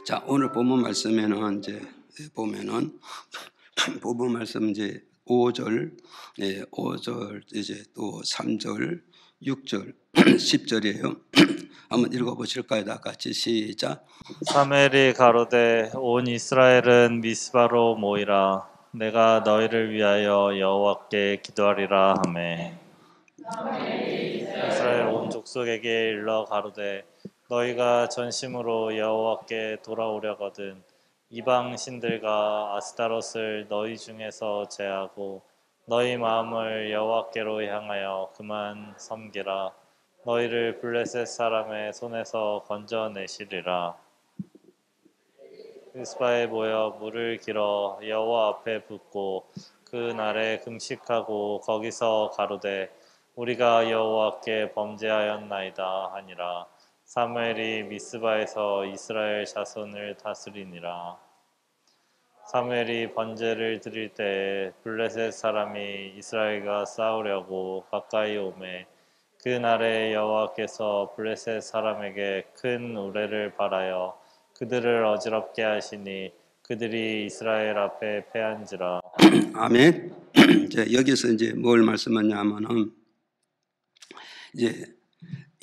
자, 오늘 본문 말씀에는 이제 보면은 본문 말씀 이제 5절, 5절 이제 또 3절, 6절, 10절이에요. 한번 읽어보실까요? 다 같이 시작. 사무엘이 가로되 온 이스라엘은 미스바로 모이라. 내가 너희를 위하여 여호와께 기도하리라 하매 이스라엘 온 족속에게 일러 가로되 너희가 전심으로 여호와께 돌아오려거든 이방 신들과 아스타롯을 너희 중에서 제하고 너희 마음을 여호와께로 향하여 그만 섬기라. 너희를 블레셋 사람의 손에서 건져내시리라. 미스바에 모여 물을 길어 여호와 앞에 붓고 그 날에 금식하고 거기서 가로되 우리가 여호와께 범죄하였나이다 하니라. 사무엘이 미스바에서 이스라엘 자손을 다스리니라. 사무엘이 번제를 드릴 때에 블레셋 사람이 이스라엘과 싸우려고 가까이 오매 그 날에 여호와께서 블레셋 사람에게 큰 우레를 발하여 그들을 어지럽게 하시니 그들이 이스라엘 앞에 패한지라. 아멘. 이제 여기서 이제 뭘 말씀하냐면은 이제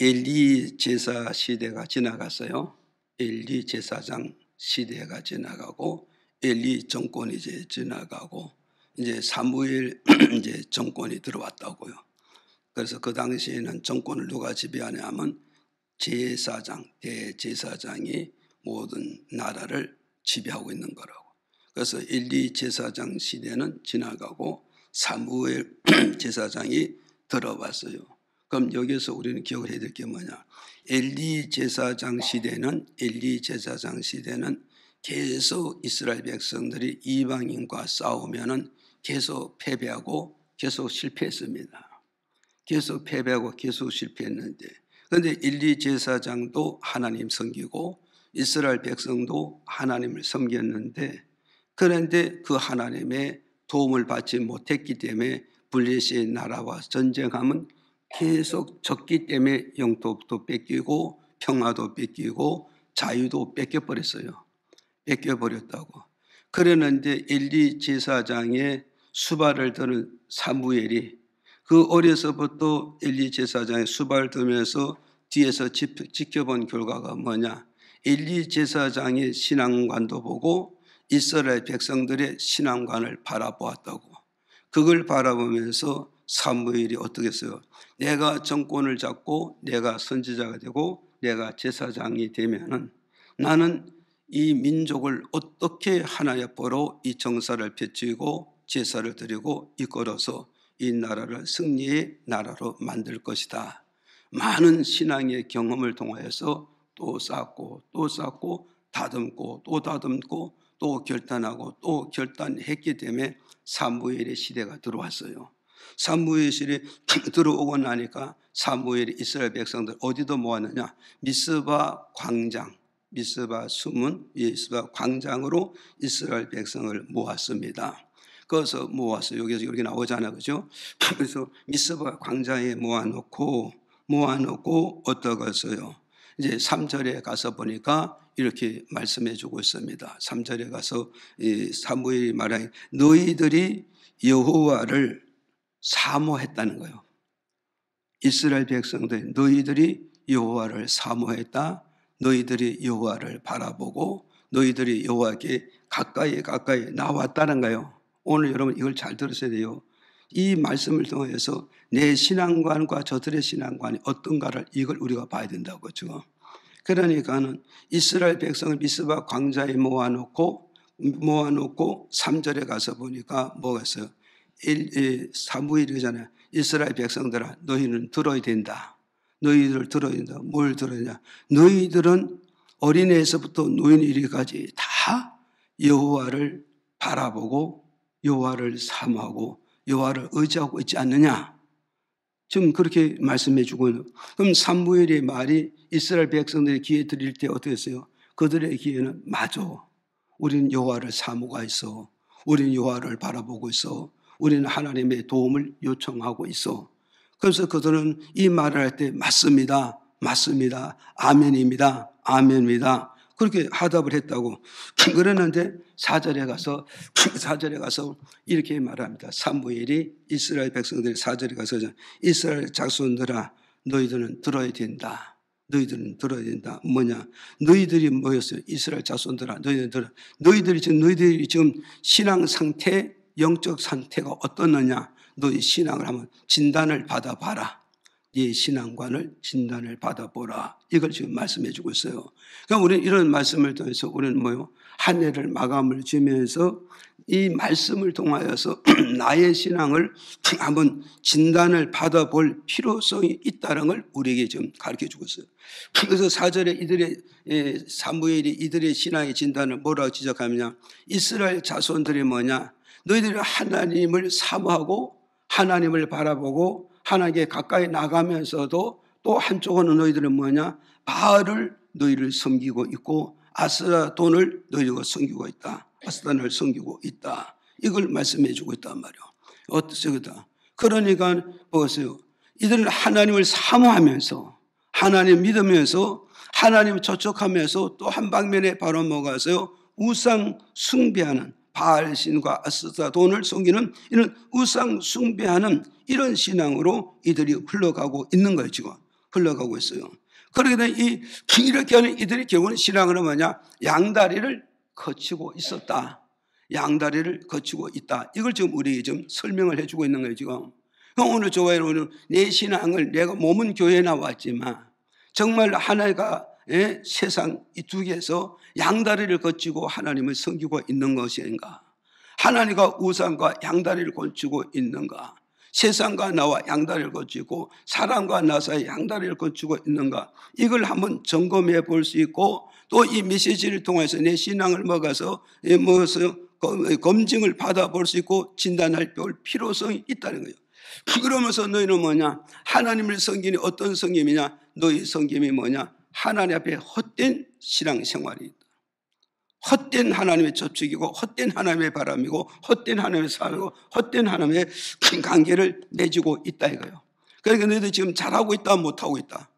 엘리 제사 시대가 지나갔어요. 엘리 제사장 시대가 지나가고 엘리 정권이 이제 지나가고 이제 사무엘 이제 정권이 들어왔다고요. 그래서 그 당시에는 정권을 누가 지배하냐면 제사장, 대제사장이 모든 나라를 지배하고 있는 거라고. 그래서 엘리 제사장 시대는 지나가고 사무엘 제사장이 들어왔어요. 그럼 여기서 우리는 기억을 해야 될 게 뭐냐? 엘리 제사장 시대는 계속 이스라엘 백성들이 이방인과 싸우면은 계속 패배하고 계속 실패했습니다. 계속 패배하고 계속 실패했는데, 그런데 엘리 제사장도 하나님 섬기고 이스라엘 백성도 하나님을 섬겼는데, 그런데 그 하나님의 도움을 받지 못했기 때문에 블레셋 나라와 전쟁하면 계속 졌기 때문에 영토도 뺏기고 평화도 뺏기고 자유도 뺏겨버렸어요. 뺏겨버렸다고. 그랬는데 엘리 제사장의 수발을 드는 사무엘이 그 어려서부터 엘리 제사장의 수발을 들면서 뒤에서 지켜본 결과가 뭐냐? 엘리 제사장의 신앙관도 보고 이스라엘 백성들의 신앙관을 바라보았다고. 그걸 바라보면서 사무엘이 어떻게 했어요? 내가 정권을 잡고 내가 선지자가 되고 내가 제사장이 되면은 나는 이 민족을 어떻게 하나님 앞으로 이 정사를 펼치고 제사를 드리고 이끌어서 이 나라를 승리의 나라로 만들 것이다. 많은 신앙의 경험을 통하여서 또 쌓고 또 쌓고 다듬고 또 다듬고 또 결단하고 또 결단했기 때문에 사무엘의 시대가 들어왔어요. 사무엘의 시대에 들어오고 나니까 사무엘이 이스라엘 백성들 어디도 모았느냐? 미스바 광장, 미스바 수문, 미스바 광장으로 이스라엘 백성을 모았습니다. 거기서 모아서 여기 나오잖아요, 그죠? 그래서 미스바 광장에 모아놓고 어떻게 했어요? 이제 3절에 가서 보니까 이렇게 말씀해 주고 있습니다. 3절에 가서 사무엘이 말하니 너희들이 여호와를 사모했다는 거예요. 이스라엘 백성들 너희들이 여호와를 사모했다. 너희들이 여호와를 바라보고 너희들이 여호와께 가까이 나왔다는 거예요. 오늘 여러분 이걸 잘 들으셔야 돼요. 이 말씀을 통해서 내 신앙관과 저들의 신앙관이 어떤가를 이걸 우리가 봐야 된다고. 그렇죠? 그러니까는 이스라엘 백성을 미스바 광장에 모아놓고 3절에 가서 보니까 뭐가 있어요? 사무엘이잖아요. 이스라엘 백성들아 너희는 들어야 된다. 너희들 들어야 된다. 뭘 들어야? 너희들은 어린애에서부터 노인 이르기까지 다 여호와를 바라보고 여호와를 사모하고 여호와를 의지하고 있지 않느냐? 지금 그렇게 말씀해 주고 있는. 그럼 사무엘의 말이 이스라엘 백성들의 귀에 들릴 때 어떻게 했어요? 그들의 귀에는 맞아. 우리는 여호와를 사모가 있어. 우리는 여호와를 바라보고 있어. 우리는 하나님의 도움을 요청하고 있어. 그래서 그들은 이 말을 할 때 맞습니다. 아멘입니다. 그렇게 화답을 했다고. 그러는데 4절에 가서 이렇게 말합니다. 사무엘이 이스라엘 백성들이 4절에 가서 이스라엘 자손들아 너희들은 들어야 된다. 너희들은 들어야 된다. 뭐냐? 너희들이 뭐였어요? 이스라엘 자손들아 너희들이 지금 신앙 상태, 영적 상태가 어떻느냐? 너희 신앙을 한번 진단을 받아봐라. 네 신앙관을 진단을 받아보라. 이걸 지금 말씀해 주고 있어요. 그러니까 우리는 이런 말씀을 통해서 우리는 뭐요? 한 해를 마감을 지면서 이 말씀을 통하여서 나의 신앙을 한번 진단을 받아볼 필요성이 있다는 걸 우리에게 지금 가르쳐 주고 있어요. 그래서 4절에 사무엘이 이들의 신앙의 진단을 뭐라고 지적하느냐? 이스라엘 자손들이 뭐냐? 너희들이 하나님을 사모하고 하나님을 바라보고 하나님께 가까이 나가면서도 또 한쪽으로는 너희들은 뭐냐? 바알을 너희를 섬기고 있고 아스라돈을 너희가 섬기고 있다. 아스라돈을 섬기고 있다. 이걸 말씀해 주고 있단 말이에요. 어떻습니까? 그러니까 보세요. 이들은 하나님을 사모하면서 하나님 믿으면서 하나님을 접촉하면서 또 한 방면에 바로 뭐가서요? 우상 숭배하는 바알신과 아스라돈을 섬기는 이런 우상 숭배하는 이런 신앙으로 이들이 흘러가고 있는 거예요. 지금 흘러가고 있어요. 그러게 되면 이렇게 하는 이들이 결국은 신앙으로 뭐냐? 양다리를 거치고 있었다. 양다리를 거치고 있다. 이걸 지금 우리에게 좀 설명을 해주고 있는 거예요. 지금 오늘 오늘 내 신앙을 내가 몸은 교회에 나왔지만 정말 하나가 세상 이 두 개에서 양다리를 거치고 하나님을 섬기고 있는 것인가? 하나님과 우상과 양다리를 거치고 있는가? 세상과 나와 양다리를 거치고 사람과 나 사이 양다리를 거치고 있는가? 이걸 한번 점검해 볼 수 있고 또 이 메시지를 통해서 내 신앙을 먹어서 검증을 받아볼 수 있고 진단할 필요성이 있다는 거예요. 그러면서 너희는 뭐냐? 하나님을 섬기는 어떤 섬김이냐? 너희 섬김이 뭐냐? 하나님 앞에 헛된 신앙생활이다. 헛된 하나님의 접촉이고 헛된 하나님의 바람이고 헛된 하나님의 삶이고 헛된 하나님의 관계를 맺고 있다 이거예요. 그러니까 너희들 지금 잘하고 있다 못하고 있다?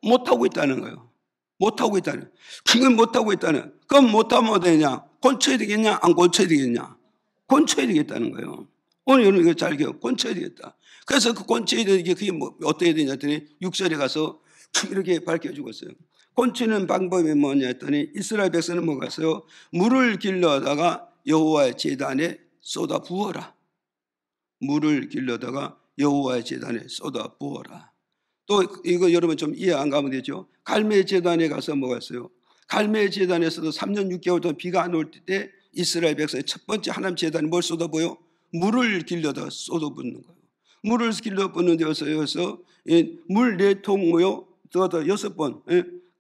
못하고 있다는 거예요. 못하고 있다는. 지금 못하고 있다는. 그럼 못하면 어떻게 되냐? 곤쳐야 되겠냐? 안 곤쳐야 되겠냐? 곤쳐야 되겠다는 거예요. 오늘 여러분 이거 잘 기억. 곤쳐야 되겠다. 그래서 그 곤쳐야 되는 게 그게 뭐 어떻게 되냐 했더니 6절에 가서 이렇게 밝혀주고 있어요. 곤치는 방법이 뭐냐 했더니 이스라엘 백성은 뭐가 있어요? 물을 길러다가 여호와의 제단에 쏟아 부어라. 물을 길러다가 여호와의 제단에 쏟아 부어라. 또 이거 여러분 좀 이해 안 가면 되죠. 갈멜 제단에 가서 뭐가 있어요? 갈멜 제단에서도 3년 6개월 동안 비가 안 올 때 이스라엘 백성의 첫 번째 하나님 제단에 뭘 쏟아 부어요? 물을 길러다가 쏟아 붓는 거예요. 물을 길러 붓는 데서 물 4통이요. 더 6번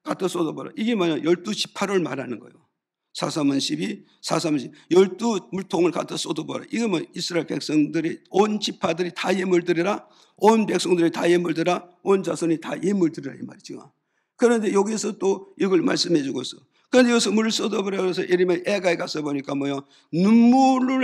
갖다 쏟아봐라. 이게 뭐냐? 1218을 말하는 거예요. 4-3은 12, 4-3은 12. 12물통을 갖다 쏟아봐라. 이거 뭐 이스라엘 백성들이 온 지파들이 다 예물드리라. 온 백성들이 다 예물드리라. 온 자손이 다 예물드리라 이 말이죠. 그런데 여기서 또 이걸 말씀해 주고 있어. 그런데 여기서 물을 쏟아버려. 그래서 예레미야 애가에 가서 보니까 뭐요? 눈물로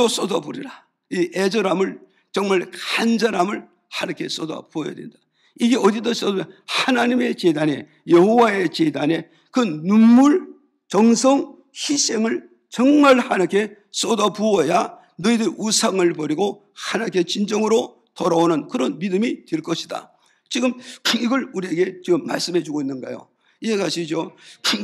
쏟아버리라. 이 애절함을 정말 간절함을 하나님께 쏟아 부어야 된다. 이게 어디다 쏟아? 하나님의 제단에 여호와의 제단에 그 눈물, 정성, 희생을 정말 하나님께 쏟아 부어야 너희들 우상을 버리고 하나님께 진정으로 돌아오는 그런 믿음이 될 것이다. 지금 이걸 우리에게 지금 말씀해 주고 있는가요? 이해가시죠?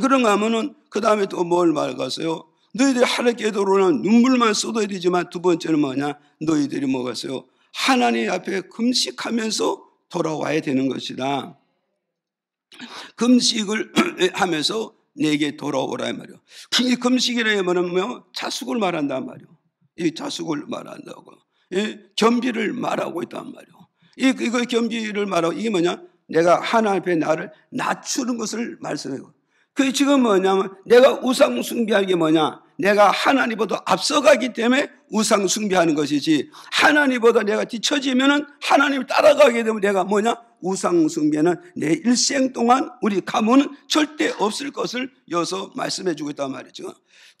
그런가 하면은 그 다음에 또 뭘 말하겠어요? 너희들이 하나님께 돌아오는 눈물만 쏟아야 되지만 두 번째는 뭐냐? 너희들이 뭐겠어요? 하나님 앞에 금식하면서 돌아와야 되는 것이다. 금식을 하면서 내게 돌아오라 말이요. 이 금식이라는 말은 자숙을 말한단 말이요. 이 자숙을 말한다고. 겸비를 말하고 있단 말이요. 이거 겸비를 말하고 이게 뭐냐? 내가 하나님 앞에 나를 낮추는 것을 말씀해요. 그 지금 뭐냐면 내가 우상 숭배하는 게 뭐냐? 내가 하나님보다 앞서가기 때문에 우상 숭배하는 것이지 하나님보다 내가 뒤처지면은 하나님을 따라가게 되면 내가 뭐냐? 우상 숭배는 내 일생 동안 우리 가문은 절대 없을 것을 여기서 말씀해 주고 있단 말이죠.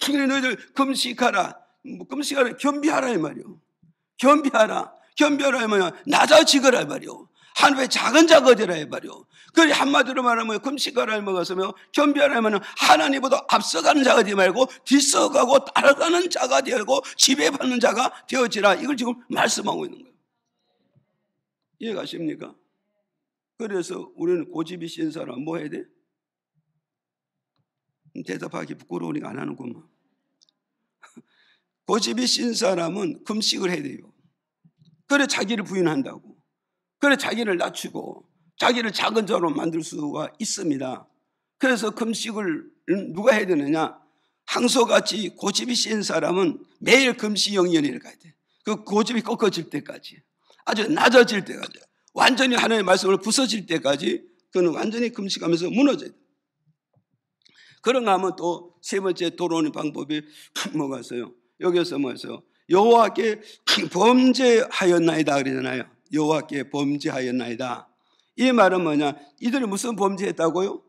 그러니 너희들 금식하라. 금식하라. 겸비하라 이 말이요. 겸비하라. 겸비하라 이 뭐냐? 낮아지거라 이 말이요. 하나님의 작은 자거지라 해버려. 그래 한마디로 말하면 금식하라 먹었으며 겸비하라면 하나님보다 앞서가는 자가 되지 말고 뒤서가고 따라가는 자가 되고 지배받는 자가 되어지라. 이걸 지금 말씀하고 있는 거예요. 이해가십니까? 그래서 우리는 고집이 신 사람 뭐 해야 돼? 대답하기 부끄러우니까 안 하는구만. 고집이 신 사람은 금식을 해야 돼요. 그래 자기를 부인한다고. 그래 자기를 낮추고 자기를 작은 자로 만들 수가 있습니다. 그래서 금식을 누가 해야 되느냐? 항소같이 고집이 신 사람은 매일 금식 영연을 가야 돼. 그 고집이 꺾어질 때까지, 아주 낮아질 때까지, 완전히 하나님의 말씀을 부서질 때까지 그는 완전히 금식하면서 무너져야 돼. 그런가 하면 또 세 번째 돌아오는 방법이 뭐가 있어요? 여기서 뭐였어요? 여호와께 범죄하였나이다 그러잖아요. 여호와께 범죄하였나이다. 이 말은 뭐냐? 이들이 무슨 범죄했다고요?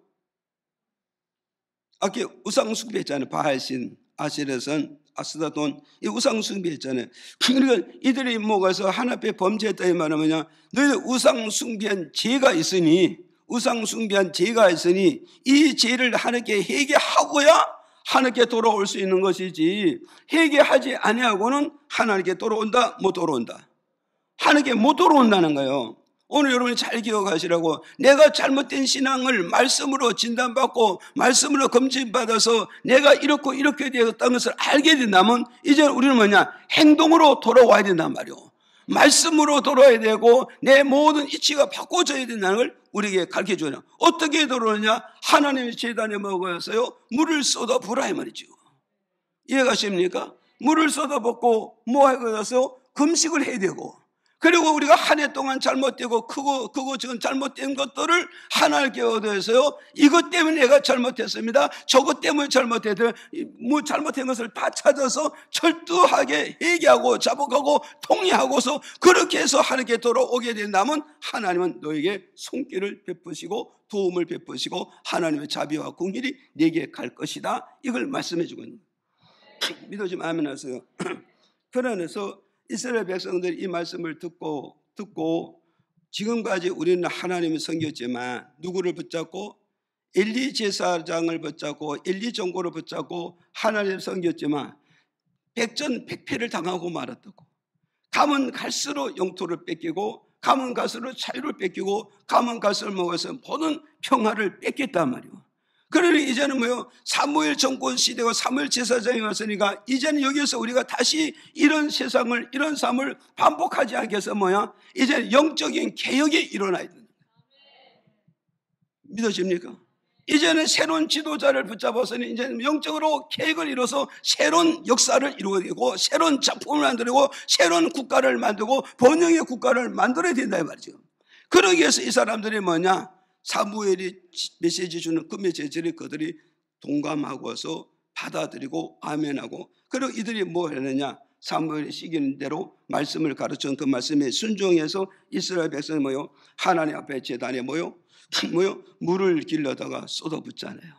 아까 우상 숭배했잖아요. 바알신, 아세라선, 아스다돈, 이 우상 숭배했잖아요. 그러니까 이들이 뭐가서 하나님 앞에 범죄했다 이 말은 뭐냐? 너희들 우상 숭배한 죄가 있으니, 우상 숭배한 죄가 있으니 이 죄를 하나님께 회개하고야 하나님께 돌아올 수 있는 것이지, 회개하지 아니하고는 하나님께 돌아온다? 못 돌아온다? 하나님께 못 돌아온다는 거예요. 오늘 여러분이 잘 기억하시라고. 내가 잘못된 신앙을 말씀으로 진단받고 말씀으로 검진받아서 내가 이렇게 되었다는 것을 알게 된다면 이제 우리는 뭐냐? 행동으로 돌아와야 된단 말이에요. 말씀으로 돌아와야 되고 내 모든 이치가 바꿔져야 된다는 걸 우리에게 가르쳐줘요. 어떻게 돌아오느냐? 하나님의 제단에 먹어서요 물을 쏟아 부으라 이 말이죠. 이해가십니까? 물을 쏟아 붓고 뭐 하고서 금식을 해야 되고, 그리고 우리가 한 해 동안 잘못되고 크고 지금 잘못된 것들을 하나님께 얻어서요, 이것 때문에 내가 잘못했습니다, 저것 때문에 잘못했다, 뭐 잘못된 것을 다 찾아서 철두하게 회개하고 자복하고 통회하고서 그렇게 해서 하나님께 돌아오게 된다면 하나님은 너에게 손길을 베푸시고 도움을 베푸시고 하나님의 자비와 긍휼이 내게 갈 것이다. 이걸 말씀해 주고 있는 거예요. 믿어지면 아멘 하세요. 그러면서 이스라엘 백성들이 이 말씀을 듣고 지금까지 우리는 하나님을 섬겼지만 누구를 붙잡고? 엘리 제사장을 붙잡고 엘리 정고를 붙잡고 하나님을 섬겼지만 백전백패를 당하고 말았다고. 가면 갈수록 영토를 뺏기고 가면 갈수록 자유를 뺏기고 가면 갈수록 먹어서 보는 평화를 뺏겼단 말이에요. 그러니 이제는 뭐요? 사무엘 정권 시대가 사무엘 제사장이 왔으니까 이제는 여기서 우리가 다시 이런 세상을, 이런 삶을 반복하지 않게 해서 뭐야? 이제 영적인 개혁이 일어나야 된다. 믿어집니까? 이제는 새로운 지도자를 붙잡아서는 이제는 영적으로 계획을 이뤄서 새로운 역사를 이루어야 되고 새로운 작품을 만들고 새로운 국가를 만들고 번영의 국가를 만들어야 된다 이 말이죠. 그러기 위해서 이 사람들이 뭐냐? 사무엘이 메시지 주는 그 메시지를 그들이 동감하고서 받아들이고 아멘하고, 그리고 이들이 뭐 하느냐? 사무엘이 시키는 대로 말씀을 가르쳐준 그 말씀에 순종해서 이스라엘 백성이 뭐요? 하나님 앞에 제단에 뭐요? 물을 길러다가 쏟아붓잖아요.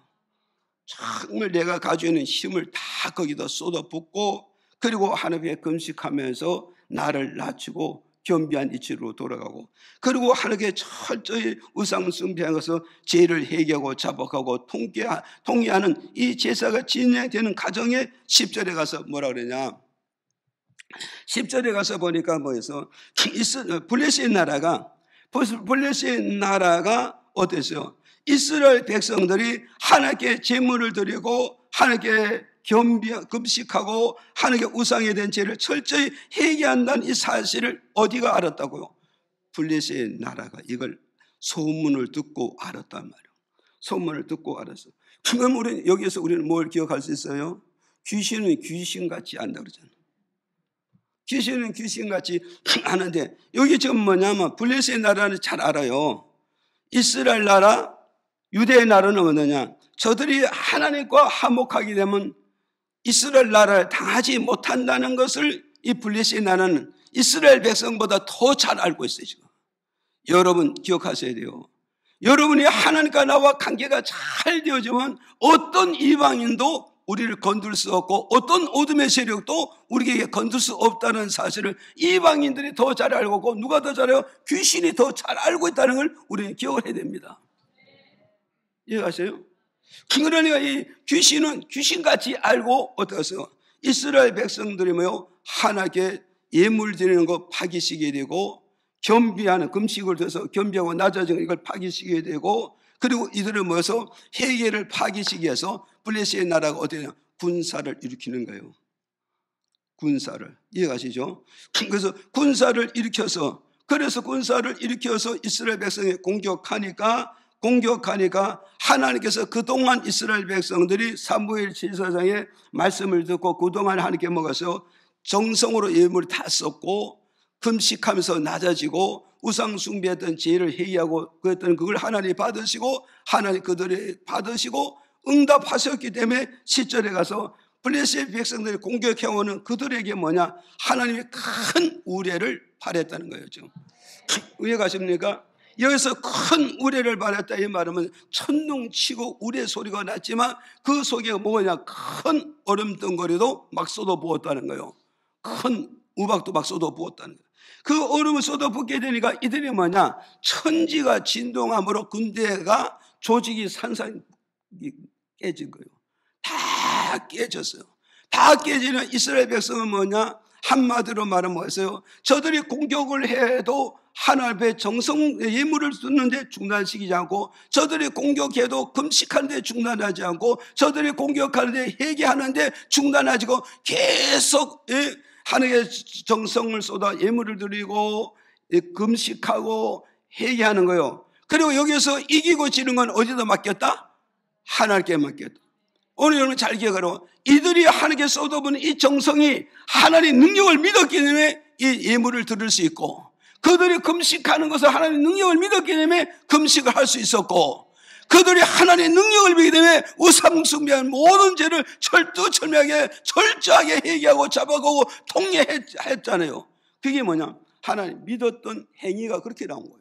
정말 내가 가지고 있는 힘을 다 거기다 쏟아붓고, 그리고 하나님께 금식하면서 나를 낮추고 겸비한 이치로 돌아가고, 그리고 하나님께 철저히 우상 숭배한 것을 죄를 회개하고 자복하고 통회하는 이 제사가 진행되는 가정에 10절에 가서 뭐라 그러냐? 10절에 가서 보니까 뭐해서 블레셋 나라가 어땠어요? 이스라엘 백성들이 하나님께 제물을 드리고 하나님께 금식하고 하나님께 우상에 대한 죄를 철저히 회개한다는 이 사실을 어디가 알았다고요? 블레셋 나라가 이걸 소문을 듣고 알았단 말이에요. 소문을 듣고 알았어. 그럼 여기에서 우리는 뭘 기억할 수 있어요? 귀신은 귀신같이 안다 그러잖아요. 귀신은 귀신같이 아는데 여기 지금 뭐냐면 블레셋 나라는 잘 알아요. 이스라엘 나라, 유대의 나라는 뭐냐? 저들이 하나님과 화목하게 되면 이스라엘 나라를 당하지 못한다는 것을 이 블레셋 나라는 이스라엘 백성보다 더 잘 알고 있어요. 지금 여러분 기억하셔야 돼요. 여러분이 하나님과 나와 관계가 잘 되어지면 어떤 이방인도 우리를 건들 수 없고 어떤 어둠의 세력도 우리에게 건들 수 없다는 사실을 이방인들이 더 잘 알고 있고, 누가 더 잘 알고? 귀신이 더 잘 알고 있다는 걸 우리는 기억을 해야 됩니다. 이해가세요? 그러니까 이 귀신은 귀신같이 알고 어떻게 했어요? 이스라엘 백성들이 뭐요? 하나님께 예물 드리는 거 파기시게 되고, 겸비하는 금식을 해서 겸비하고 낮아지는 이걸 파기시게 되고, 그리고 이들을 모여서 회개를 파기시게 해서 블레셋의 나라가 어떻게 되냐? 군사를 일으키는 거예요. 군사를. 이해가시죠? 그래서 군사를 일으켜서, 이스라엘 백성에 공격하니까 하나님께서 그동안 이스라엘 백성들이 사무엘 제사장의 말씀을 듣고 그동안 하나님께 먹어서 정성으로 예물을 다 썼고, 금식하면서 낮아지고 우상 숭배했던 죄를 회개하고 그랬던 그걸 하나님이 받으시고, 하나님 그들이 받으시고 응답하셨기 때문에 10절에 가서 블레셋 백성들이 공격해오는 그들에게 뭐냐? 하나님이 큰 우레를 발했다는 거예요. 지금 이해 가십니까? 여기서 큰 우레를 발했다 이 말은 천둥치고 우레 소리가 났지만 그 속에 뭐냐? 큰 얼음덩어리도 막 쏟아부었다는 거예요. 큰 우박도 막 쏟아부었다는 거예요. 그 얼음을 쏟아붓게 되니까 이들이 뭐냐? 천지가 진동함으로 군대가 조직이 산산이 깨진 거예요. 다 깨졌어요. 다 깨지는 이스라엘 백성은 뭐냐? 한마디로 말하면 뭐였어요? 저들이 공격을 해도 하나님의 정성 예물을 듣는데 중단시키지 않고, 저들이 공격해도 금식하는데 중단하지 않고, 저들이 공격하는데 회개하는데 중단하지 않고 계속 하나님의 정성을 쏟아 예물을 드리고 금식하고 회개하는 거예요. 그리고 여기서 이기고 지는 건 어디다 맡겼다? 하나님께 맡겼다. 오늘 여러분 잘 기억하라고. 이들이 하나님께 쏟아부은 이 정성이 하나님의 능력을 믿었기 때문에 이 예물을 드릴 수 있고, 그들이 금식하는 것을 하나님의 능력을 믿었기 때문에 금식을 할 수 있었고, 그들이 하나님의 능력을 믿기 때문에 우상 숭배한 모든 죄를 철두철미하게 철저하게 회개하고 잡아가고 통례했잖아요. 그게 뭐냐? 하나님 믿었던 행위가 그렇게 나온 거예요.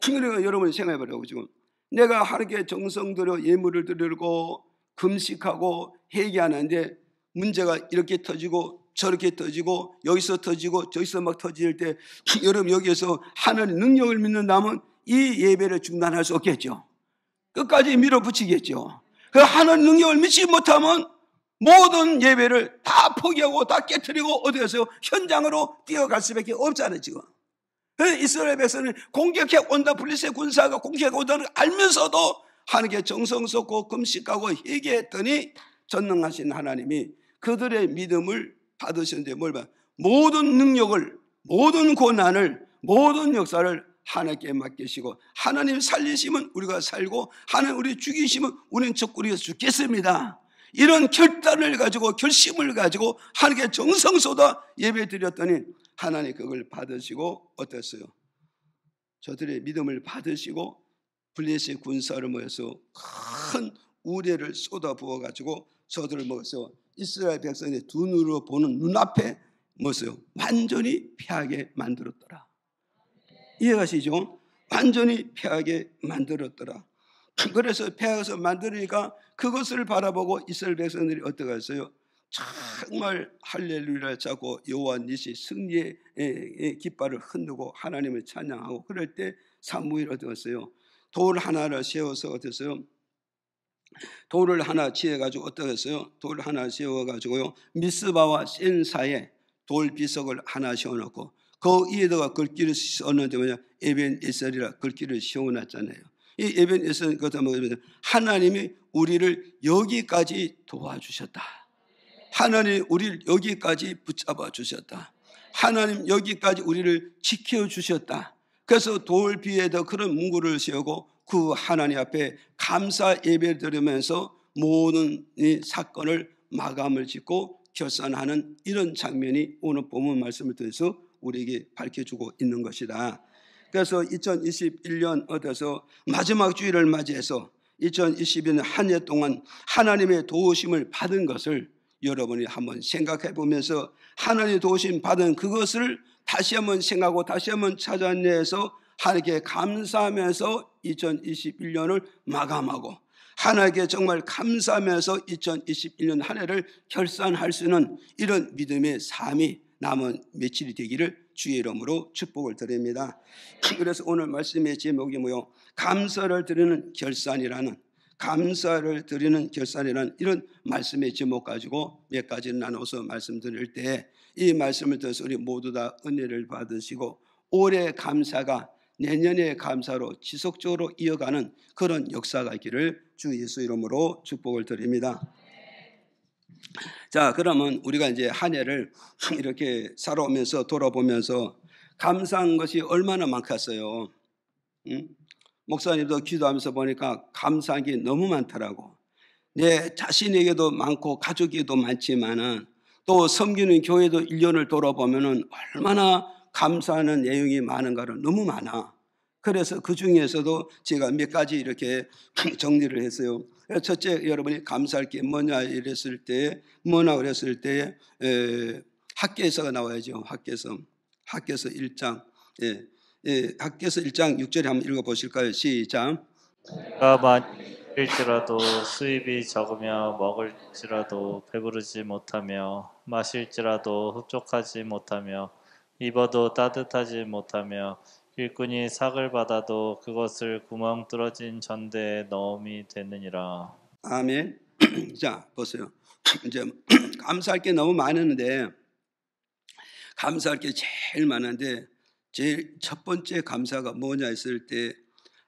그러니까 여러분이 생각해보라고. 지금 내가 하나님께 정성 들여 예물을 드리고 금식하고 회개하는데 문제가 이렇게 터지고 저렇게 터지고 여기서 터지고 저기서 막 터질 때, 여러분 여기에서 하나님 능력을 믿는다면 이 예배를 중단할 수 없겠죠. 끝까지 밀어붙이겠죠. 그 하나님 능력을 믿지 못하면 모든 예배를 다 포기하고 다 깨트리고 어디 가세요? 현장으로 뛰어갈 수밖에 없잖아요. 지금 이스라엘 백성은 공격해 온다, 블레셋 군사가 공격해 온다는 걸 알면서도 하나님께 정성 쏟고 금식하고 회개했더니 전능하신 하나님이 그들의 믿음을 받으셨는데 뭘 봐? 모든 능력을, 모든 고난을, 모든 역사를 하나님께 맡기시고, 하나님 살리시면 우리가 살고 하나님 우리 죽이시면 우리는 적그리에서 죽겠습니다. 이런 결단을 가지고 결심을 가지고 하나님께 정성 쏟아 예배 드렸더니 하나님 그걸 받으시고 어땠어요? 저들의 믿음을 받으시고 블레셋 군사를 모여서 큰 우레를 쏟아 부어 가지고 저들을 모여서 이스라엘 백성의 두 눈으로 보는 눈앞에 뭐였어요? 완전히 패하게 만들었더라. 이해가시죠? 완전히 패하게 만들었더라. 그래서 패해서 만드니까 그것을 바라보고 이스라엘 백성들이 어떻게 했어요? 정말 할렐루야를 짜고 여호와 니시 승리의 깃발을 흔들고 하나님을 찬양하고, 그럴 때 사무엘이 어떻게 했어요? 돌 하나를 세워서 어땠어요? 돌을 하나 지어가지고 어떻게 했어요? 돌 하나 세워가지고요, 미스바와 센 사이에 돌 비석을 하나 세워놓고 그 위에다가 글귀를 썼는데 뭐냐? 에벤에셀이라 글귀를 세워놨잖아요. 이 에벤에셀 것은 뭐냐면 하나님이 우리를 여기까지 도와주셨다. 하나님 우리를 여기까지 붙잡아 주셨다. 하나님 여기까지 우리를 지켜주셨다. 그래서 돌 위에다 그런 문구를 세우고 그 하나님 앞에 감사 예배를 드리면서 모든 이 사건을 마감을 짓고 결산하는 이런 장면이 오늘 본문 말씀을 통해서 우리에게 밝혀주고 있는 것이다. 그래서 2021년 어디서 마지막 주일을 맞이해서 2021년 한 해 동안 하나님의 도우심을 받은 것을 여러분이 한번 생각해 보면서 하나님의 도우심 받은 그것을 다시 한번 생각하고 다시 한번 찾아내서 하나님께 감사하면서 2021년을 마감하고 하나님께 정말 감사하면서 2021년 한 해를 결산할 수 있는 이런 믿음의 삶이 남은 며칠이 되기를 주의 이름으로 축복을 드립니다. 그래서 오늘 말씀의 제목이 뭐요? 감사를 드리는 결산이라는 이런 말씀의 제목 가지고 몇 가지를 나눠서 말씀드릴 때 이 말씀을 들어서 우리 모두 다 은혜를 받으시고 올해 감사가 내년의 감사로 지속적으로 이어가는 그런 역사가 있기를 주 예수 이름으로 축복을 드립니다. 자, 그러면 우리가 이제 한 해를 이렇게 살아오면서 돌아보면서 감사한 것이 얼마나 많겠어요. 목사님도 기도하면서 보니까 감사한 게 너무 많더라고. 내 자신에게도 많고 가족에게도 많지만은 또 섬기는 교회도 1년을 돌아보면은 얼마나 감사하는 내용이 많은가를 너무 많아. 그래서 그 중에서도 제가 몇 가지 이렇게 정리를 했어요. 첫째, 여러분이 감사할 게 뭐냐 그랬을 때 학개서가 나와야죠. 학개서 1장. 학개서 1장 6절에 한번 읽어보실까요? 시작. 일지라도 수입이 적으며 먹을지라도 배부르지 못하며 마실지라도 흡족하지 못하며 입어도 따뜻하지 못하며 일꾼이 삭을 받아도 그것을 구멍 뚫어진 전대에 넣음이 되느니라. 아멘. 자, 보세요. 이제 감사할 게 너무 많은데 감사할 게 제일 많은데 제일 첫 번째 감사가 뭐냐 했을 때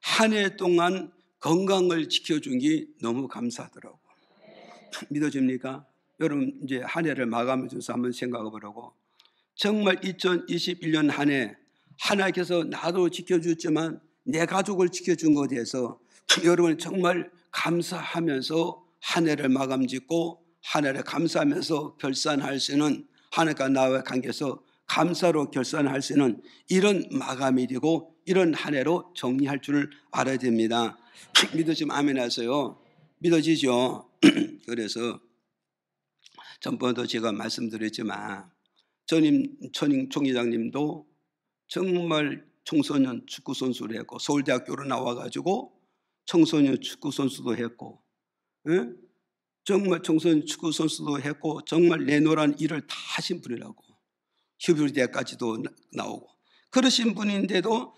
한 해 동안 건강을 지켜준 게 너무 감사하더라고. 믿어집니까? 여러분 이제 한 해를 마감해줘서 한번 생각해 보라고. 정말 2021년 한 해 하나님께서 나도 지켜줬지만 내 가족을 지켜준 것에 대해서 여러분 정말 감사하면서 한 해를 마감 짓고 한 해를 감사하면서 결산할 수 있는 하나님과 나와의 관계에서 감사로 결산할 수 있는 이런 마감이 되고 이런 한 해로 정리할 줄을 알아야 됩니다. 믿으시면 아멘 하세요. 믿어지죠? 그래서 전번에도 제가 말씀드렸지만 전임 총회장님도 정말 청소년 축구 선수를 했고 서울대학교로 나와가지고 청소년 축구 선수도 했고 정말 청소년 축구 선수도 했고 정말 내노란 일을 다 하신 분이라고. 휴빌대까지도 나오고 그러신 분인데도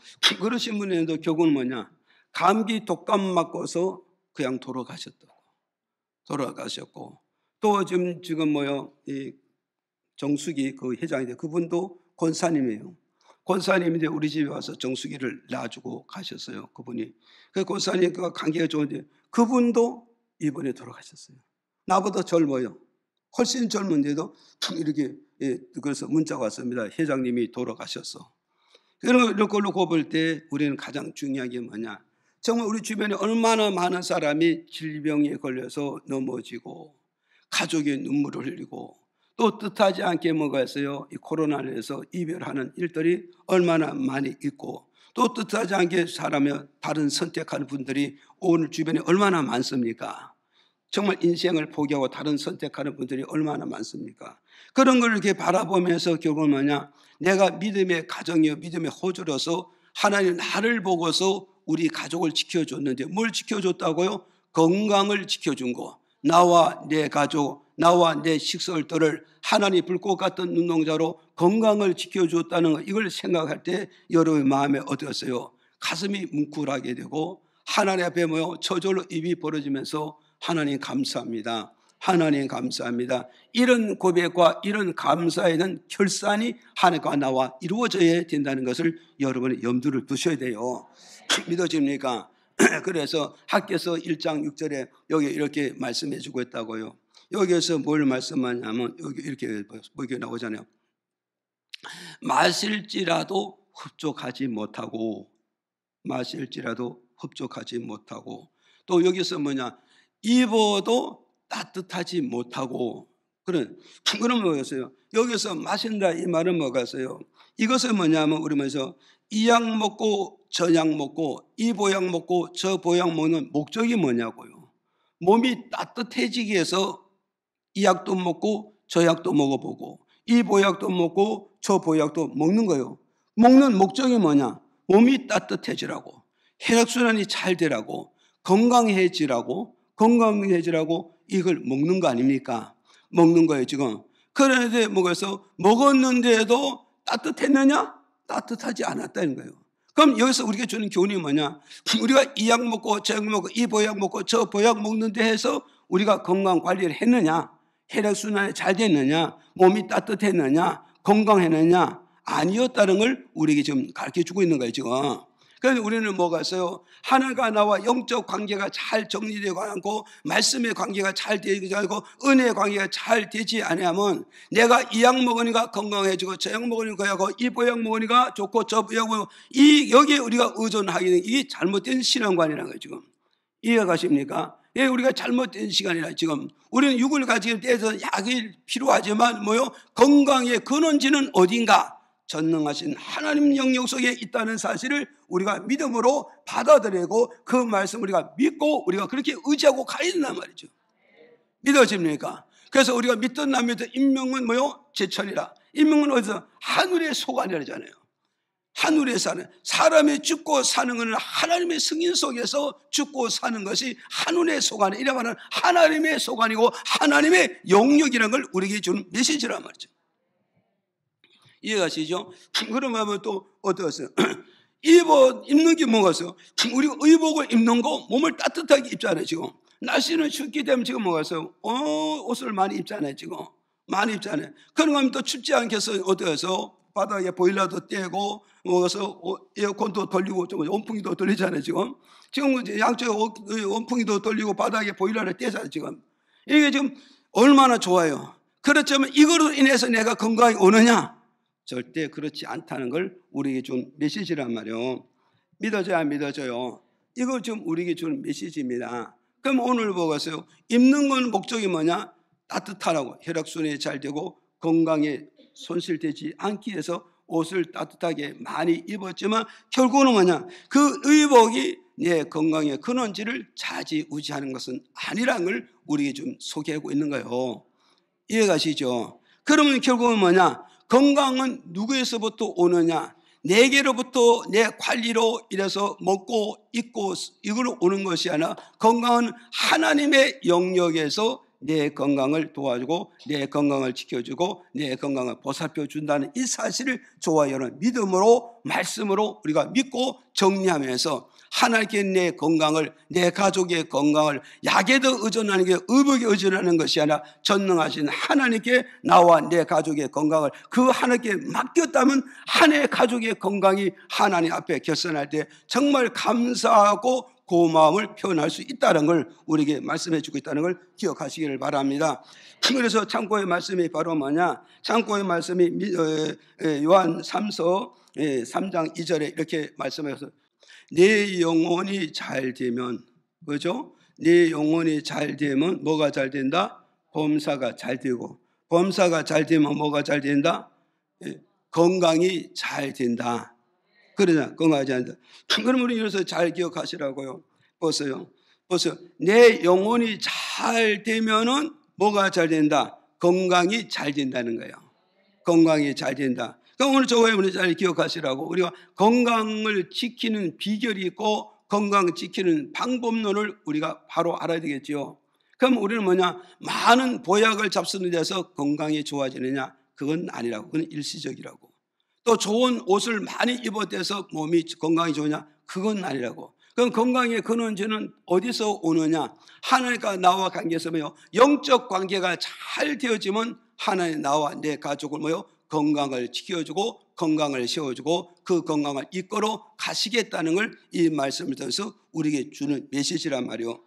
결국은 뭐냐? 감기 독감 맞고서 그냥 돌아가셨고 또 지금 이 정수기 그 회장인데 그분도 권사님이에요. 권사님인데 우리 집에 와서 정수기를 놔주고 가셨어요. 그분이. 그 권사님과 관계가 좋은데 그분도 이번에 돌아가셨어요. 나보다 젊어요. 훨씬 젊은데도 이렇게 그래서 문자가 왔습니다. 회장님이 돌아가셨어. 이런 걸로 볼 때 우리는 가장 중요한 게 뭐냐? 정말 우리 주변에 얼마나 많은 사람이 질병에 걸려서 넘어지고 가족의 눈물을 흘리고 또 뜻하지 않게 뭐가 있어요? 이 코로나로 해서 이별하는 일들이 얼마나 많이 있고 또 뜻하지 않게 사람을 다른 선택하는 분들이 오늘 주변에 얼마나 많습니까? 정말 인생을 포기하고 다른 선택하는 분들이 얼마나 많습니까? 그런 걸 이렇게 바라보면서 결국은 뭐냐? 내가 믿음의 가정이요 믿음의 호주로서 하나님 나를 보고서 우리 가족을 지켜줬는데 뭘 지켜줬다고요? 건강을 지켜준 거. 나와 내 가족, 나와 내 식솔들을 하나님 불꽃 같은 눈동자로 건강을 지켜줬다는 거. 이걸 생각할 때 여러분의 마음에 어떠세요? 가슴이 뭉클하게 되고 하나님 앞에 저절로 입이 벌어지면서 하나님 감사합니다. 하나님 감사합니다. 이런 고백과 이런 감사에는 결산이 하나님과 나와 이루어져야 된다는 것을 여러분이 염두를 두셔야 돼요. 믿어집니까? 그래서 학개서 1장 6절에 여기 이렇게 말씀해 주고 있다고요. 여기에서 뭘 말씀하냐면 여기 이렇게 나오잖아요. 마실지라도 흡족하지 못하고 또 여기서 뭐냐? 입어도 따뜻하지 못하고 그런 뭐였어요? 여기서 마신다 이 말은 뭐겠어요? 이것은 뭐냐면 우리 이 약 먹고 저 약 먹고 이 보약 먹고 저 보약 먹는 목적이 뭐냐고요? 몸이 따뜻해지기 위해서 이 약도 먹고 저 약도 먹어보고 이 보약도 먹고 저 보약도 먹는 거예요. 먹는 목적이 뭐냐? 몸이 따뜻해지라고, 혈액순환이 잘 되라고, 건강해지라고, 건강해지라고 이걸 먹는 거 아닙니까? 먹는 거예요 지금. 그런데 먹었는데도 따뜻했느냐? 따뜻하지 않았다는 거예요. 그럼 여기서 우리가 주는 교훈이 뭐냐? 우리가 이 약 먹고 저 약 먹고 이 보약 먹고 저 보약 먹는데 해서 우리가 건강 관리를 했느냐? 혈액순환이 잘 됐느냐? 몸이 따뜻했느냐? 건강했느냐? 아니었다는 걸 우리에게 지금 가르쳐주고 있는 거예요 지금. 그래서 우리는 뭐가 있어요? 하나님과 나와 영적 관계가 잘 정리되고 않고 말씀의 관계가 잘 되지 않고 은혜의 관계가 잘 되지 않으면 내가 이 약 먹으니까 건강해지고 저 약 먹으니까 하고 이 보약 먹으니까 좋고 저 보약 먹으니까 여기에 우리가 의존하게 되는 이게 잘못된 신앙관이라는 거예요 지금. 이해가 가십니까? 예, 우리가 잘못된 시간이라 지금 우리는 육을 가지기 때에서 약이 필요하지만 건강의 근원지는 어딘가? 전능하신 하나님 영역 속에 있다는 사실을 우리가 믿음으로 받아들이고 그 말씀 우리가 믿고 우리가 그렇게 의지하고 가야 된단 말이죠. 믿어집니까? 그래서 우리가 믿든 안 믿든 인명은 제천이라. 인명은 어디서? 하늘의 소관이라잖아요. 하늘에 사는 사람이 죽고 사는 것은 하나님의 승인 속에서 죽고 사는 것이 하늘의 소관, 이라 말하는 하나님의 소관이고 하나님의 영역이라는 걸 우리에게 주는 메시지란 말이죠. 이해가시죠? 그러면 또 어떠세요? 입는 게 뭐가서? 우리가 의복을 입는 거 몸을 따뜻하게 입잖아요 지금. 날씨는 춥기 때문에 지금 뭐가서? 옷을 많이 입잖아요 지금. 많이 입잖아요. 그러면 또 춥지 않겠어? 어떠해서? 바닥에 보일러도 떼고 뭐가서 에어컨도 돌리고 좀 온풍기도 돌리잖아요 지금. 지금 양쪽에 온풍기도 돌리고 바닥에 보일러를 떼잖아요 지금. 이게 지금 얼마나 좋아요. 그렇지만 이거로 인해서 내가 건강이 오느냐? 절대 그렇지 않다는 걸 우리에게 준 메시지란 말이에요. 믿어져야 안 믿어져요? 이거 좀 우리에게 준 메시지입니다. 그럼 오늘 보겠어요. 입는 건 목적이 뭐냐? 따뜻하라고. 혈액순환이 잘 되고 건강에 손실되지 않기 위해서 옷을 따뜻하게 많이 입었지만 결국은 뭐냐? 그 의복이 내 건강의 근원지를 좌지우지하는 것은 아니라는 걸 우리에게 좀 소개하고 있는 거예요. 이해가시죠? 그러면 결국은 뭐냐? 건강은 누구에서부터 오느냐? 내게로부터 내 관리로 이래서 먹고 입고 이걸로 오는 것이 아니라 건강은 하나님의 영역에서 내 건강을 도와주고 내 건강을 지켜주고 내 건강을 보살펴 준다는 이 사실을 저와 여러분 믿음으로 말씀으로 우리가 믿고 정리하면서 하나님께 내 건강을, 내 가족의 건강을 약에도 의존하는 게 의복에 의존하는 것이 아니라 전능하신 하나님께 나와 내 가족의 건강을 그 하나님께 맡겼다면 한 해 가족의 건강이 하나님 앞에 결선할 때 정말 감사하고 고마움을 표현할 수 있다는 걸 우리에게 말씀해 주고 있다는 걸 기억하시기를 바랍니다. 그래서 참고의 말씀이 바로 뭐냐? 참고의 말씀이 요한 3서 3장 2절에 이렇게 말씀해서 내 영혼이 잘 되면, 그죠? 내 영혼이 잘 되면 뭐가 잘 된다? 범사가 잘 되고, 범사가 잘 되면 뭐가 잘 된다? 건강이 잘 된다. 그러잖아. 건강하지 않다. 그럼 우리 이래서 잘 기억하시라고요. 보세요. 내 영혼이 잘 되면은 뭐가 잘 된다? 건강이 잘 된다는 거예요. 건강이 잘 된다. 그럼 오늘 저거에 우리 잘 기억하시라고. 우리가 건강을 지키는 비결이 있고 건강 지키는 방법론을 우리가 바로 알아야 되겠죠. 그럼 우리는 뭐냐? 많은 보약을 잡수는 데서 건강이 좋아지느냐? 그건 아니라고. 그건 일시적이라고. 또 좋은 옷을 많이 입어대서 몸이 건강이 좋으냐? 그건 아니라고. 그럼 건강의 근원지는 어디서 오느냐? 하나님과 나와 관계에서 영적 관계가 잘 되어지면 하나님 나와 내 가족을 건강을 지켜주고 건강을 세워주고 그 건강을 이끌어 가시겠다는 걸 이 말씀을 통해서 우리에게 주는 메시지란 말이에요.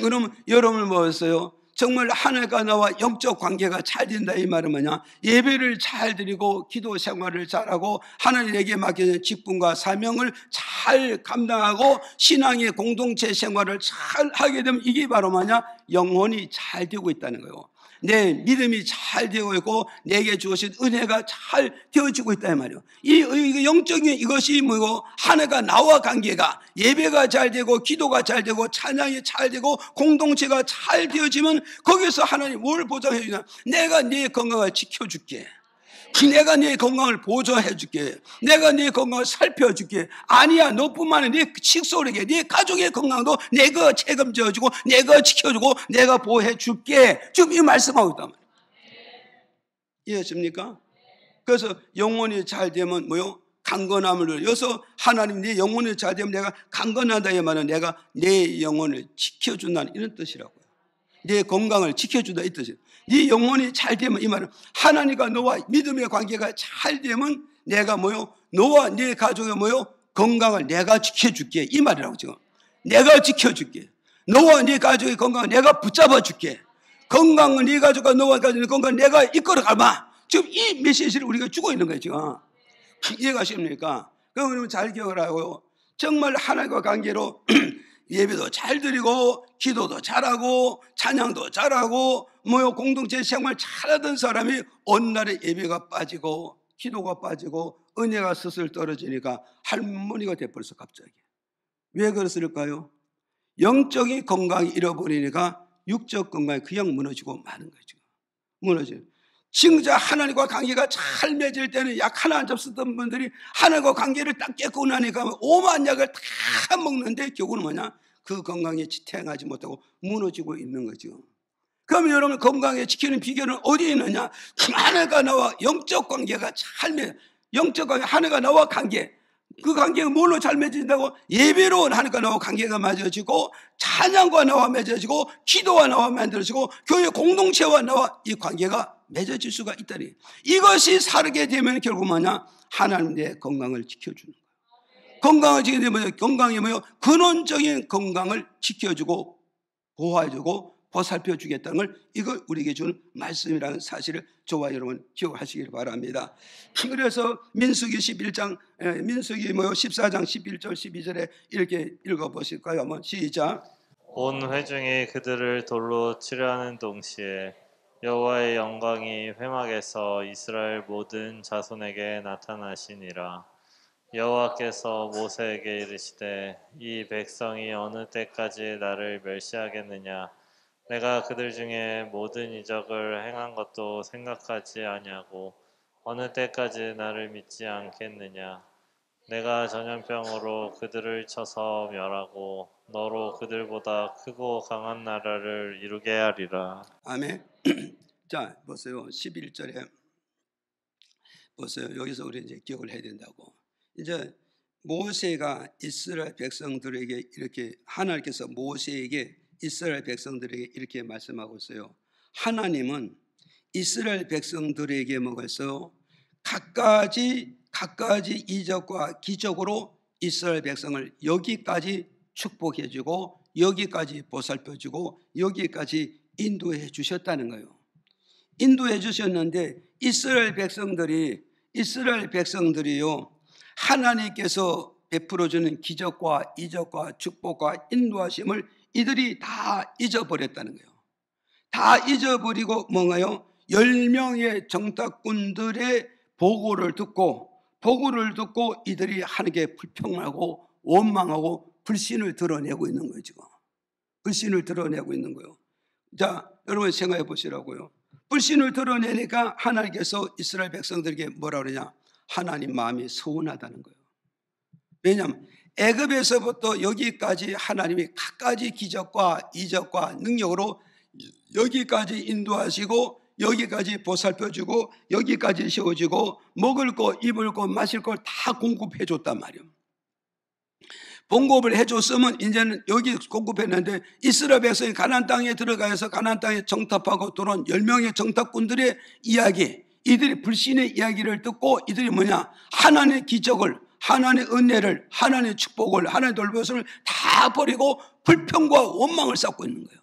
그러면 여러분은 뭐였어요? 정말 하나님과 나와 영적 관계가 잘 된다 이 말은 뭐냐? 예배를 잘 드리고 기도 생활을 잘하고 하나님에게 맡겨진 직분과 사명을 잘 감당하고 신앙의 공동체 생활을 잘 하게 되면 이게 바로 뭐냐? 영혼이 잘 되고 있다는 거예요. 내 믿음이 잘 되고 있고 내게 주어진 은혜가 잘 되어지고 있다 이 말이에요. 이 영적인 이것이 뭐고 하나가 나와 관계가 예배가 잘 되고 기도가 잘 되고 찬양이 잘 되고 공동체가 잘 되어지면 거기서 하나님 뭘 보장해 주냐? 내가 네 건강을 지켜줄게. 내가 네 건강을 보조해 줄게. 내가 네 건강을 살펴줄게. 아니야, 너뿐만 아니라 네 식솔에게, 네 가족의 건강도 내가 책임져 주고, 내가 지켜주고, 내가 보호해 줄게. 지금 이 말씀하고 있단 말이에요. 이해하십니까? 그래서 영혼이 잘 되면 뭐요? 강건함을 누려. 여기서 하나님 네 영혼이 잘 되면 내가 강건하다 이 말은 내가 내 영혼을 지켜준다는 이런 뜻이라고요. 내 건강을 지켜준다 이 뜻이에요. 네 영혼이 잘 되면 이 말은 하나님과 너와 믿음의 관계가 잘 되면 내가 뭐요? 너와 네 가족의 뭐요? 건강을 내가 지켜줄게 이 말이라고 지금. 내가 지켜줄게. 너와 네 가족의 건강을 내가 붙잡아줄게. 건강은 네 가족과 너와 가족의 건강을 내가 이끌어가마. 지금 이 메시지를 우리가 주고 있는 거예요 지금. 이해가십니까? 그러면 잘 기억을 하고요. 정말 하나님과 관계로 예배도 잘 드리고 기도도 잘하고 찬양도 잘하고 뭐요 공동체 생활 잘하던 사람이 어느 날에 예배가 빠지고 기도가 빠지고 은혜가 스슬 떨어지니까 할머니가 돼버렸어 갑자기. 왜 그랬을까요? 영적인 건강이 잃어버리니까 육적 건강이 그냥 무너지고 마는 거죠. 무너져요. 진짜 하나님과 관계가 잘 맺을 때는 약 하나 안 잡수던 분들이 하나님과 관계를 딱 깨고 나니까 오만 약을 다 먹는데 결국은 뭐냐? 그 건강에 지탱하지 못하고 무너지고 있는 거죠. 그럼 여러분 건강에 지키는 비결은 어디에 있느냐? 하나님과 나와 영적 관계가 잘 맺, 영적 관계, 하나님과 나와 관계. 그 관계가 뭘로 잘 맺어진다고? 예배로 하나님과 나와 관계가 맺어지고 찬양과 나와 맺어지고 기도와 나와 만들어지고 교회 공동체와 나와 이 관계가 맺어질 수가 있다니. 이것이 살게 되면 결국 뭐냐? 하나님 내 건강을 지켜주는 거예요. 건강을 지키게 되면 건강이 뭐예요? 근원적인 건강을 지켜주고 보호해주고 보살펴주겠다는 걸 이걸 우리에게 주는 말씀이라는 사실을 저와 여러분 기억하시길 바랍니다. 그래서 민수기 11장 민수기 14장 11절 12절에 이렇게 읽어보실까요? 한번 시작. 온 회중이 그들을 돌로 치려하는 동시에 여호와의 영광이 회막에서 이스라엘 모든 자손에게 나타나시니라. 여호와께서 모세에게 이르시되 이 백성이 어느 때까지 나를 멸시하겠느냐. 내가 그들 중에 모든 이적을 행한 것도 생각하지 아니하고 어느 때까지 나를 믿지 않겠느냐. 내가 전염병으로 그들을 쳐서 멸하고 너로 그들보다 크고 강한 나라를 이루게 하리라. 아멘. 자, 보세요. 11절에 보세요. 여기서 우리 이제 기억을 해야 된다고. 이제 모세가 이스라엘 백성들에게 이렇게 하나님께서 모세에게 이스라엘 백성들에게 이렇게 말씀하고 있어요. 하나님은 이스라엘 백성들에게 먹어서 각가지 이적과 기적으로 이스라엘 백성을 여기까지 축복해 주고 여기까지 보살펴 주고 여기까지 인도해 주셨다는 거예요. 인도해 주셨는데 이스라엘 백성들이요 하나님께서 베풀어 주는 기적과 이적과 축복과 인도하심을 이들이 다 잊어버렸다는 거예요. 다 잊어버리고 뭔가요? 10명의 정탐꾼들의 보고를 듣고 이들이 하나님께 불평하고 원망하고 불신을 드러내고 있는 거예요. 지금 불신을 드러내고 있는 거예요. 자, 여러분 생각해 보시라고요. 불신을 드러내니까 하나님께서 이스라엘 백성들에게 뭐라 그러냐? 하나님 마음이 서운하다는 거예요. 왜냐하면 애굽에서부터 여기까지 하나님이 갖가지 기적과 이적과 능력으로 여기까지 인도하시고 여기까지 보살펴주고 여기까지 세워주고 먹을 거 입을 거 마실 걸 다 공급해 줬단 말이에요. 공급을 해줬으면 이제는 여기 공급했는데 이스라엘 백성이 가나안 땅에 들어가서 가나안 땅에 정탐하고 들어온 10명의 정탐꾼들의 이야기, 이들이 불신의 이야기를 듣고 이들이 뭐냐? 하나님의 기적을, 하나님의 은혜를, 하나님의 축복을, 하나님의 돌보심을 다 버리고 불평과 원망을 쌓고 있는 거예요.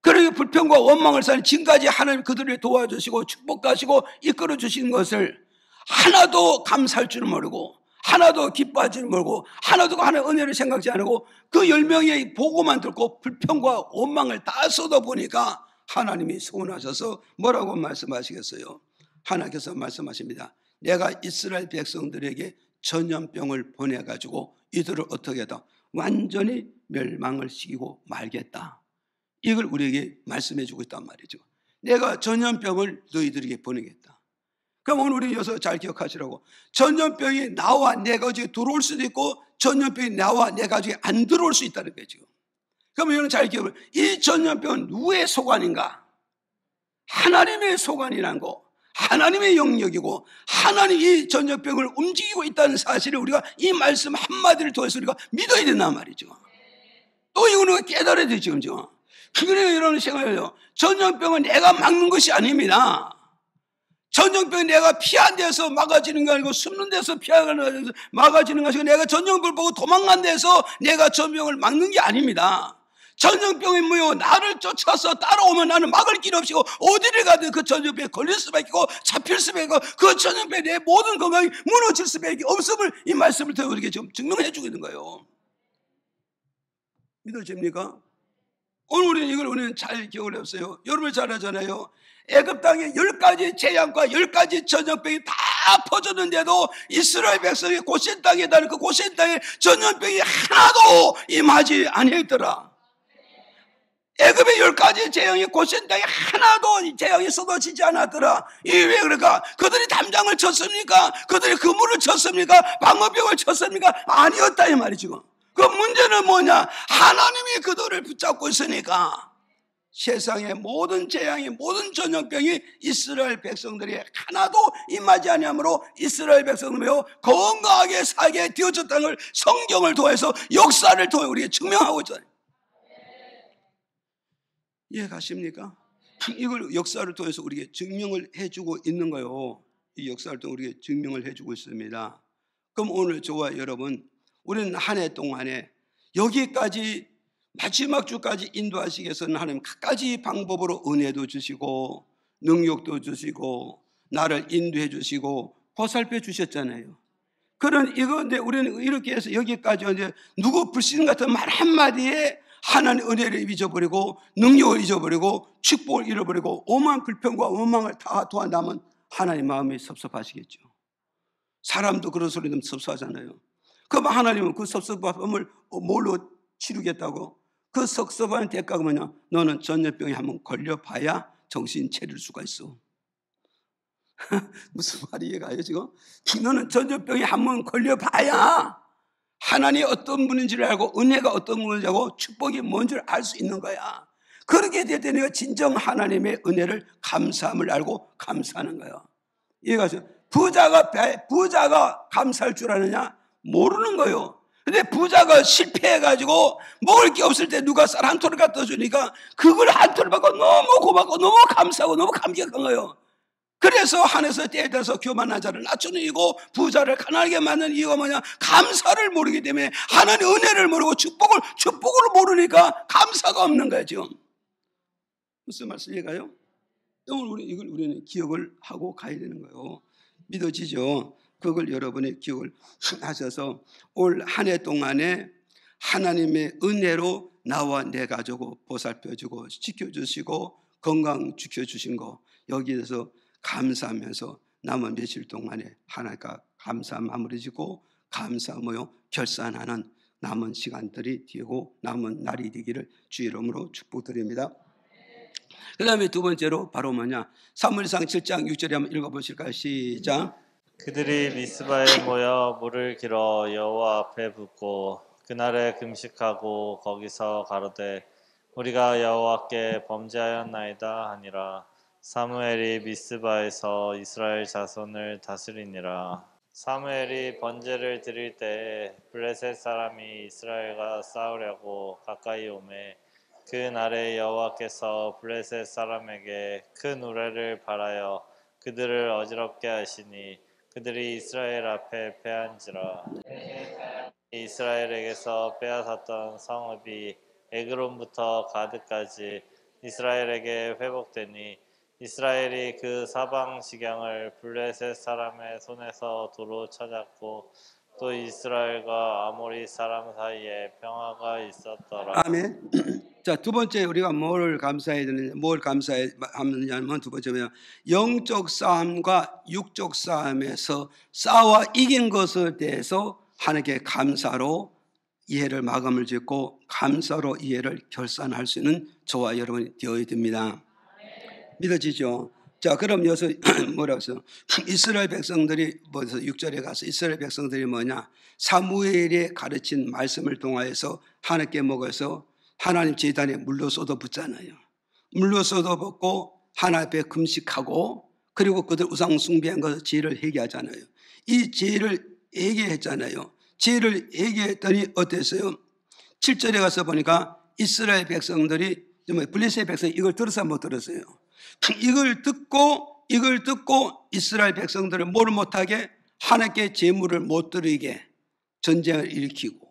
그러니 불평과 원망을 쌓는 지금까지 하나님 그들을 도와주시고 축복하시고 이끌어 주신 것을 하나도 감사할 줄 모르고 하나도 기뻐할 줄 모르고 하나도 하나의 은혜를 생각지 않고 그 10명의 보고만 듣고 불평과 원망을 다 쏟아보니까 하나님이 서운하셔서 뭐라고 말씀하시겠어요? 하나님께서 말씀하십니다. 내가 이스라엘 백성들에게 전염병을 보내가지고 이들을 어떻게 하다? 완전히 멸망을 시키고 말겠다. 이걸 우리에게 말씀해 주고 있단 말이죠. 내가 전염병을 너희들에게 보내겠다. 그럼 오늘 우리 여기서 잘 기억하시라고. 전염병이 나와 내 가족에 들어올 수도 있고 전염병이 나와 내 가족에 안 들어올 수 있다는 거예요 지금. 그럼 여러분 잘 기억을. 이 전염병은 누구의 소관인가? 하나님의 소관이라는 거, 하나님의 영역이고 하나님 이 전염병을 움직이고 있다는 사실을 우리가 이 말씀 한마디를 통해서 우리가 믿어야 된단 말이죠. 또 이거는 깨달아야 돼 지금. 그러니까 여러분 생각해요. 전염병은 내가 막는 것이 아닙니다. 전염병이 내가 피한 데서 막아지는 게 아니고 숨는 데서 피하는 데서 막아지는 것이고 내가 전염병을 보고 도망간 데서 내가 전염병을 막는 게 아닙니다. 전염병이 뭐요? 나를 쫓아서 따라오면 나는 막을 길 없이 어디를 가든 그 전염병에 걸릴 수밖에 없고 잡힐 수밖에 없고 그 전염병에 내 모든 건강이 무너질 수밖에 없음을 이 말씀을 통해 우리에게 지금 증명해 주고 있는 거예요. 믿어집니까? 오늘 우리는 잘 기억을 했어요. 여러분 잘 알잖아요. 애굽 땅에 10가지 재앙과 10가지 전염병이 다 퍼졌는데도 이스라엘 백성이 고센 땅에 다는 그 고센 땅에 전염병이 하나도 임하지 아니했더라. 애굽의 10가지 재앙이 고센 땅에 하나도 재앙이 쏟아지지 않았더라. 이게 왜 그럴까? 그들이 담장을 쳤습니까? 그들이 그물을 쳤습니까? 방어벽을 쳤습니까? 아니었다 이 말이 지금. 그 문제는 뭐냐? 하나님이 그들을 붙잡고 있으니까 세상의 모든 재앙이 모든 전염병이 이스라엘 백성들이 하나도 임하지 아니하므로 이스라엘 백성들이 건강하게 살게 되어졌다는 걸 성경을 통해서 역사를 통해 우리에게 증명하고 있잖아요. 이해 가십니까? 이걸 역사를 통해서 우리에게 증명을 해주고 있는 거예요. 이 역사를 통해 우리에게 증명을 해주고 있습니다. 그럼 오늘 저와 여러분 우리는 한 해 동안에 여기까지 마지막 주까지 인도하시기 위해서는 하나님 갖가지 방법으로 은혜도 주시고 능력도 주시고 나를 인도해 주시고 보살펴 주셨잖아요. 그런 이건데 우리는 이렇게 해서 여기까지 이제 누구 불신 같은 말 한마디에 하나님 은혜를 잊어버리고 능력을 잊어버리고 축복을 잃어버리고 오만 불평과 원망을 다 토한다면 하나님 마음이 섭섭하시겠죠. 사람도 그런 소리 들으면 섭섭하잖아요. 그럼 하나님은 그 섭섭함을 뭘로 치르겠다고? 그 섭섭한 대가가 뭐냐? 너는 전염병에 한번 걸려봐야 정신 차릴 수가 있어. 무슨 말이 이해가요 지금? 너는 전염병에 한번 걸려봐야 하나님이 어떤 분인지를 알고 은혜가 어떤 분인지 알고 축복이 뭔지를 알 수 있는 거야. 그렇게 될 때 내가 진정 하나님의 은혜를 감사함을 알고 감사하는 거야. 이해가세요? 부자가 감사할 줄 아느냐? 모르는 거예요. 근데 부자가 실패해가지고 먹을 게 없을 때 누가 쌀 한 톨을 갖다 주니까 그걸 한 톨을 받고 너무 고맙고 너무 감사하고 너무 감격한 거예요. 그래서 하늘에서 떼어서 교만한 자를 낮추는 부자를 가난하게 만드는 이유가 뭐냐? 감사를 모르기 때문에 하나님 은혜를 모르고 축복을 모르니까 감사가 없는 거예요 지금. 무슨 말씀인가요? 이걸 우리는 기억을 하고 가야 되는 거예요. 믿어지죠? 그걸 여러분이 기억을 하셔서 올 한 해 동안에 하나님의 은혜로 나와 내 가족을 보살펴주고 지켜주시고 건강 지켜주신 거 여기에서 감사하면서 남은 며칠 동안에 하나님과 감사 마무리 짓고 감사 결산하는 남은 시간들이 되고 남은 날이 되기를 주 이름으로 축복드립니다. 그 다음에 두 번째로 바로 뭐냐? 사무엘상 7장 6절에 한번 읽어보실까요? 시작. 그들이 미스바에 모여 물을 길어 여호와 앞에 붓고 그날에 금식하고 거기서 가로되 우리가 여호와께 범죄하였나이다 하니라. 사무엘이 미스바에서 이스라엘 자손을 다스리니라. 사무엘이 번제를 드릴 때에 블레셋 사람이 이스라엘과 싸우려고 가까이 오매 그 날에 여호와께서 블레셋 사람에게 큰 우레를 발하여 그들을 어지럽게 하시니 그들이 이스라엘 앞에 패한지라. 이스라엘에게서 빼앗았던 성읍이 에그론부터 가드까지 이스라엘에게 회복되니 이스라엘이 그 사방 지경을 블레셋 사람의 손에서 도로 찾았고 또 이스라엘과 아모리 사람 사이에 평화가 있었더라. 아멘. 자, 두 번째 우리가 뭘 감사해야 되느냐, 뭘 감사하느냐면 두 번째는 영적 싸움과 육적 싸움에서 싸워 이긴 것에 대해서 하나님께 감사로 이해를 마감을 짓고 감사로 이해를 결산할 수 있는 저와 여러분이 되어야 됩니다. 믿어지죠? 자, 그럼 여기서 뭐라고 해서 이스라엘 백성들이 뭐서 6절에 가서 이스라엘 백성들이 뭐냐? 사무엘이 가르친 말씀을 통하여서 하나님께 먹어서 하나님 제단에 물로 쏟아 붓잖아요. 물로 쏟아 붓고 하나님 앞에 금식하고 그리고 그들 우상 숭배한 것을 죄를 회개하잖아요. 이 죄를 회개했잖아요. 죄를 회개했더니 어땠어요? 7절에 가서 보니까 이스라엘 백성들이 블레셋 백성이 이걸 들었어요, 못 들었어요? 이걸 듣고 이스라엘 백성들은 뭘 못하게? 하나님께 제물을 못 드리게 전쟁을 일으키고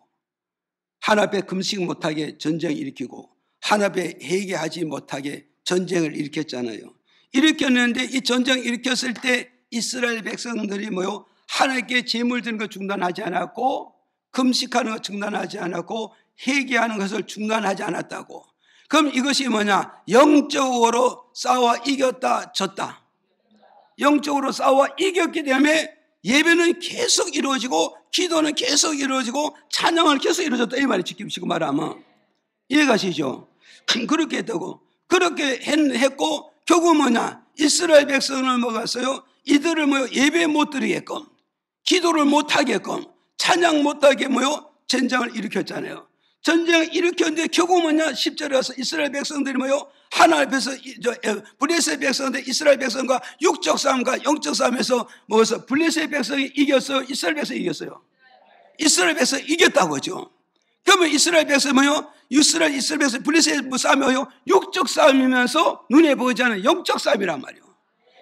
하나님 앞에 금식 못하게 전쟁을 일으키고 하나님 앞에 회개하지 못하게 전쟁을 일으켰잖아요. 일으켰는데 이 전쟁을 일으켰을 때 이스라엘 백성들이 뭐요? 하나님께 제물 드는 것 중단하지 않았고 금식하는 것 중단하지 않았고 회개하는 것을 중단하지 않았다고. 그럼 이것이 뭐냐? 영적으로 싸워 이겼다 졌다. 영적으로 싸워 이겼기 때문에 예배는 계속 이루어지고 기도는 계속 이루어지고 찬양은 계속 이루어졌다 이 말이 지키시고 말하면 이해가시죠? 그렇게 했다고. 그렇게 했고 결국 뭐냐? 이스라엘 백성을 먹었어요. 이들을 뭐요? 예배 못 드리게끔 기도를 못 하게끔 찬양 못 하게 뭐요? 전쟁을 일으켰잖아요. 전쟁을 일으켰는데 결국 뭐냐? 10절에 와서 이스라엘 백성들이 뭐요? 하나님 앞에서 블레셋 백성들 이스라엘 백성과 육적 싸움과 영적 싸움에서 뭐서 블레셋 백성이 이겼어요? 이스라엘 백성이 이겼어요? 이스라엘 백성이 이겼다고 하죠. 그러면 이스라엘 백성이 뭐요? 이스라엘 백성 블레셋 싸움이 뭐요? 육적 싸움이면서 눈에 보이지 않는 영적 싸움이란 말이에요.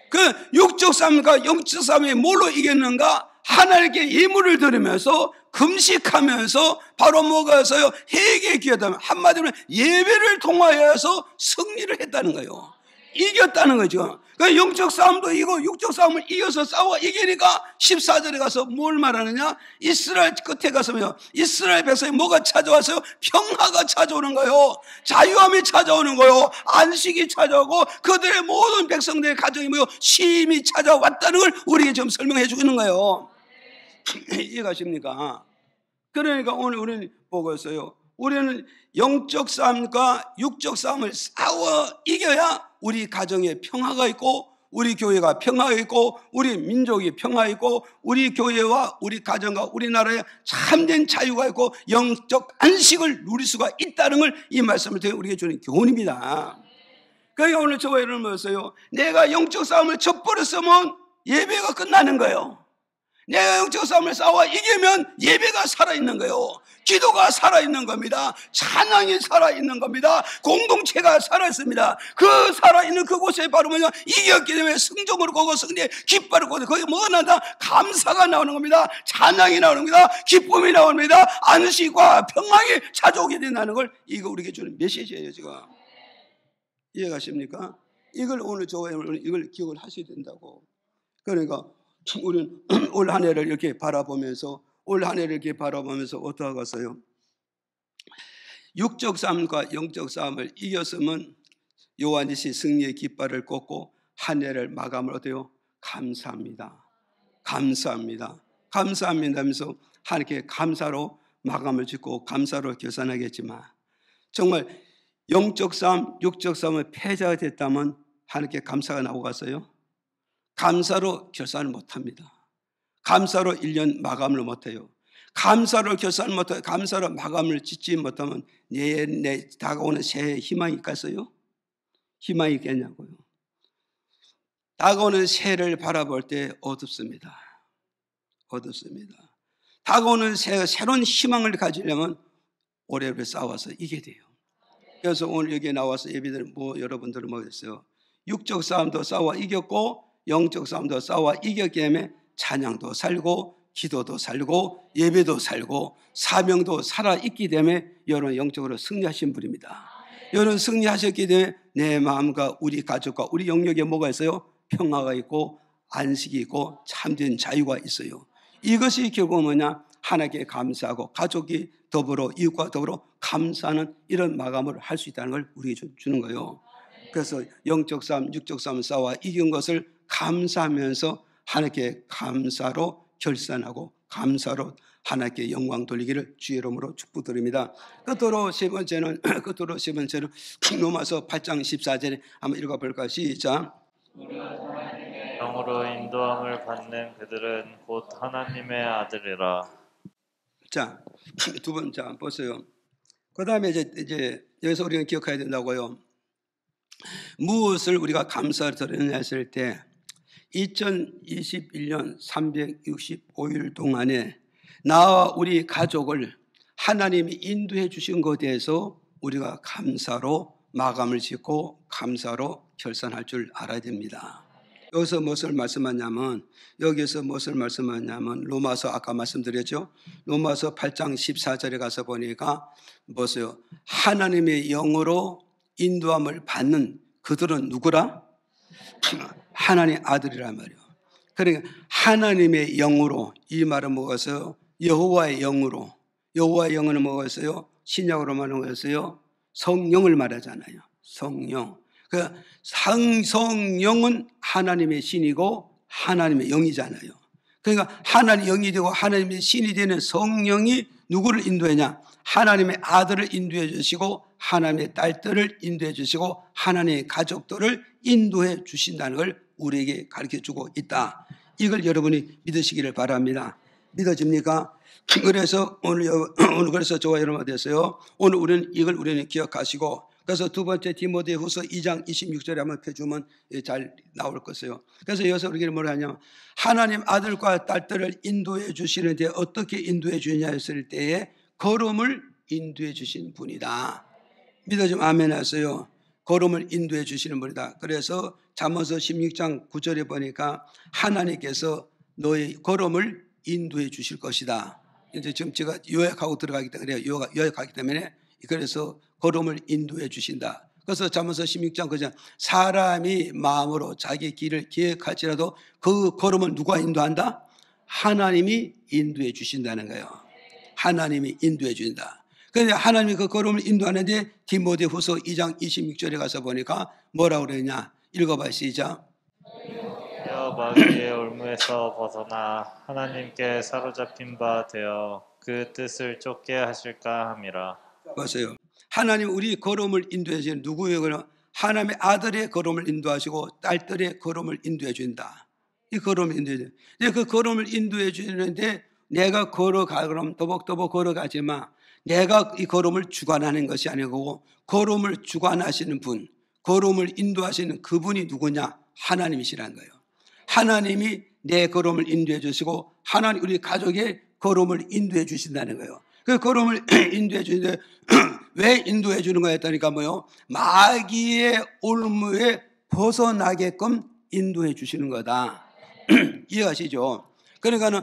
그 육적 싸움과 영적 싸움이 뭘로 이겼는가? 하나님께 예물을 드리면서 금식하면서 바로 먹어서요 회개의 기회다. 한마디로 예배를 통하여서 승리를 했다는 거예요. 이겼다는 거죠. 그 영적 싸움도 이기고 육적 싸움을 이겨서 싸워 이기니까 14절에 가서 뭘 말하느냐? 이스라엘 끝에 가서요 이스라엘 백성이 뭐가 찾아왔어요? 평화가 찾아오는 거예요. 자유함이 찾아오는 거예요. 안식이 찾아오고 그들의 모든 백성들의 가정이 뭐요? 쉼이 찾아왔다는 걸 우리에게 지금 설명해 주고 있는 거예요. 이해가십니까? 그러니까 오늘 우리는 보고 있어요. 우리는 영적 싸움과 육적 싸움을 싸워 이겨야 우리 가정에 평화가 있고 우리 교회가 평화가 있고 우리 민족이 평화가 있고 우리 교회와 우리 가정과 우리나라에 참된 자유가 있고 영적 안식을 누릴 수가 있다는 걸 이 말씀을 통해 우리에게 주는 교훈입니다. 그러니까 오늘 저와 여러분 뭐였어요? 내가 영적 싸움을 져버렸으면 예배가 끝나는 거예요. 내가 영적 싸움을 싸워 이기면 예배가 살아있는 거예요. 기도가 살아있는 겁니다. 찬양이 살아있는 겁니다. 공동체가 살아있습니다. 그 살아있는 그곳에 바로 뭐냐? 이겼기 때문에 승종으로 거고 승리에 깃발을 꽂고 거기 뭐가 나온다? 감사가 나오는 겁니다. 찬양이 나오는 겁니다. 기쁨이 나옵니다. 안식과 평강이 찾아오게 된다는 걸 이거 우리에게 주는 메시지예요. 지금 이해가십니까? 이걸 오늘 저와 이걸 기억을 하셔야 된다고. 그러니까 우리는 올 한 해를 이렇게 바라보면서 어떻게 하겠어요? 육적 싸움과 영적 싸움을 이겼으면 요한이시 승리의 깃발을 꽂고 한 해를 마감을 어때요? 감사합니다. 감사합니다. 감사합니다 하면서 하나님께 감사로 마감을 짓고 감사로 결산하겠지만 정말 영적 싸움, 육적 싸움을 패자가 됐다면 하나님께 감사가 나오고 갔어요? 감사로 결산을 못합니다. 감사로 1년 마감을 못해요. 감사로 결산을 못해요. 감사로 마감을 짓지 못하면 내 다가오는 새해에 희망이 있겠어요? 희망이 있겠냐고요. 다가오는 새해를 바라볼 때 어둡습니다. 어둡습니다. 다가오는 새해 새로운 희망을 가지려면 오래오래 싸워서 이게 돼요. 그래서 오늘 여기에 나와서 예비들 여러분들은 뭐겠어요? 육적 싸움도 싸워 이겼고 영적 싸움도 싸워 이겼기 때문에 찬양도 살고 기도도 살고 예배도 살고 사명도 살아있기 때문에 여러분 영적으로 승리하신 분입니다. 여러분 승리하셨기 때문에 내 마음과 우리 가족과 우리 영역에 뭐가 있어요? 평화가 있고 안식이 있고 참된 자유가 있어요. 이것이 결국 뭐냐? 하나님께 감사하고 가족이 더불어 이웃과 더불어 감사하는 이런 마감을 할 수 있다는 걸 우리에게 주는 거예요. 그래서 영적 싸움, 육적 싸움 싸워 이긴 것을 감사하면서 하나님께 감사로 결산하고 감사로 하나님께 영광 돌리기를 주의 이름으로 축복드립니다. 끝으로 세 번째는 로마서 8장 14절에 한번 읽어볼까요? 시작. 영으로 인도함을 받는 그들은 곧 하나님의 아들이라. 자, 두 번째 보세요. 그 다음에 이제 여기서 우리가 기억해야 된다고요. 무엇을 우리가 감사를 드렸을 때 2021년 365일 동안에 나와 우리 가족을 하나님이 인도해 주신 것에 대해서 우리가 감사로 마감을 짓고 감사로 결산할 줄 알아야 됩니다. 여기서 무엇을 말씀하냐면 로마서 아까 말씀드렸죠. 로마서 8장 14절에 가서 보니까 보세요. 하나님의 영으로 인도함을 받는 그들은 누구라? 하나님의 아들이란 말이에요. 그러니까 하나님의 영으로, 이 말은 뭐겠어요? 여호와의 영으로. 여호와의 영은 뭐겠어요? 신약으로 말하는 거였어요. 성령을 말하잖아요. 성령. 그 성령은 하나님의 신이고 하나님의 영이잖아요. 그러니까 하나님의 영이 되고 하나님의 신이 되는 성령이 누구를 인도하냐? 하나님의 아들을 인도해 주시고 하나님의 딸들을 인도해 주시고 하나님의 가족들을 인도해 주신다는 걸 우리에게 가르쳐주고 있다. 이걸 여러분이 믿으시기를 바랍니다. 믿어집니까? 그래서 그래서 저와 여러분 됐어요. 오늘 우리는 기억하시고, 그래서 두 번째 디모데후서 2장 26절에 한번 펴주면 잘 나올 것이에요. 그래서 여기서 우리가 뭐라 하냐면 하나님 아들과 딸들을 인도해 주시는데 어떻게 인도해 주냐 했을 때에 걸음을 인도해 주신 분이다. 믿어지면 아멘 하세요. 걸음을 인도해 주시는 분이다. 그래서 잠언서 16장 9절에 보니까 하나님께서 너의 걸음을 인도해 주실 것이다. 이제 지금 제가 요약하고 들어가기 때문에 요약하기 때문에 그래서 걸음을 인도해 주신다. 그래서 잠언서 16장 9절 사람이 마음으로 자기 길을 계획할지라도 그 걸음을 누가 인도한다? 하나님이 인도해 주신다는 거예요. 하나님이 인도해 주신다. 그런데 하나님이 그 걸음을 인도하는데 디모데후서 2장 26절에 가서 보니까 뭐라고 그러냐? 읽어봐 시작. 마귀의 올무에서 벗어나 하나님께 사로잡힌 바 되어 그 뜻을 쫓게 하실까 함이라. 보세요. 하나님 우리 걸음을 인도해 주시는 누구예요? 그럼 하나님의 아들의 걸음을 인도하시고 딸들의 걸음을 인도해 준다. 이 걸음을 인도해 줘. 그 걸음을 인도해 주는데 내가 걸어가면 또복또복 걸어가지만 내가 이 걸음을 주관하는 것이 아니고 걸음을 주관하시는 분, 걸음을 인도하시는 그분이 누구냐? 하나님이시라는 거예요. 하나님이 내 걸음을 인도해 주시고 하나님 우리 가족의 걸음을 인도해 주신다는 거예요. 그 걸음을 인도해 주는데 왜 인도해 주는 거야 했다니까 뭐요? 마귀의 올무에 벗어나게끔 인도해 주시는 거다. 이해하시죠? 그러니까는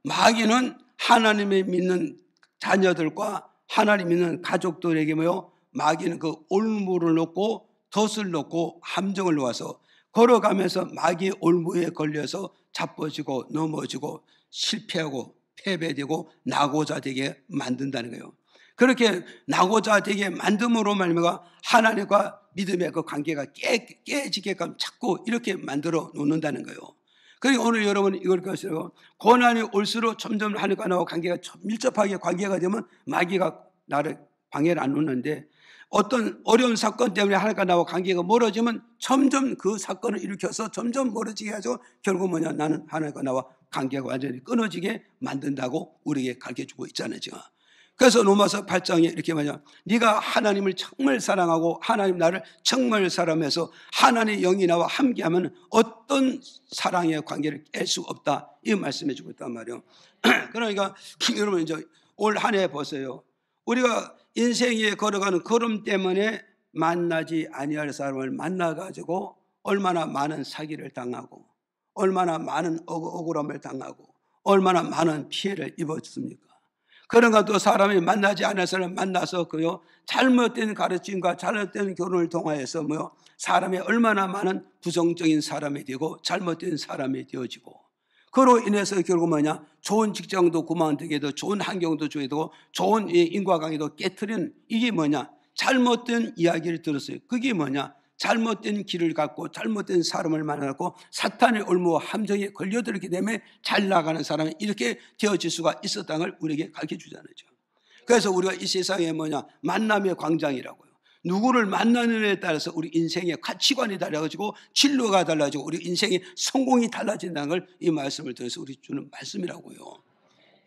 마귀는 하나님의 믿는 자녀들과 하나님 믿는 가족들에게 뭐요? 마귀는 그 올무를 놓고 덫을 놓고 함정을 놓아서 걸어가면서 마귀의 올무에 걸려서 자빠지고 넘어지고 실패하고 패배되고 나고자 되게 만든다는 거예요. 그렇게 나고자 되게 만듦으로 말미암아 하나님과 믿음의 그 관계가 깨지게끔 자꾸 이렇게 만들어 놓는다는 거예요. 그러니까 오늘 여러분 이걸 것이고 고난이 올수록 점점 하나님과 나와 관계가 밀접하게 관계가 되면 마귀가 나를 방해를 안 놓는데 어떤 어려운 사건 때문에 하나님과 나와 관계가 멀어지면 점점 그 사건을 일으켜서 점점 멀어지게 하죠. 결국 뭐냐? 나는 하나님과 나와 관계가 완전히 끊어지게 만든다고 우리에게 가르쳐주고 있잖아요. 지금. 그래서 로마서 8장에 이렇게 말이야. 네가 하나님을 정말 사랑하고 하나님 나를 정말 사랑해서 하나님의 영이 나와 함께하면 어떤 사랑의 관계를 깰 수 없다. 이 말씀해 주고 있단 말이에요. 그러니까 여러분 이제 올 한 해 보세요. 우리가 인생에 걸어가는 걸음 때문에 만나지 아니할 사람을 만나가지고 얼마나 많은 사기를 당하고 얼마나 많은 억울함을 당하고 얼마나 많은 피해를 입었습니까? 그런가 또 사람이 만나지 않을 사람을 만나서 그요 잘못된 가르침과 잘못된 결혼을 통하여서 뭐요 사람이 얼마나 많은 부정적인 사람이 되고 잘못된 사람이 되어지고 그로 인해서 결국 뭐냐 좋은 직장도 그만두게 되고 좋은 환경도 주게 되고 좋은 인과관계도 깨트리는 이게 뭐냐 잘못된 이야기를 들었어요. 그게 뭐냐 잘못된 길을 갖고 잘못된 사람을 만나고 사탄의 올무와 함정에 걸려들게 되면 잘 나가는 사람이 이렇게 되어질 수가 있었다는 걸 우리에게 가르쳐 주잖아요. 그래서 우리가 이 세상에 뭐냐 만남의 광장이라고요. 누구를 만나느냐에 따라서 우리 인생의 가치관이 달라지고 진로가 달라지고 우리 인생의 성공이 달라진다는 걸 이 말씀을 통해서 우리 주는 말씀이라고요.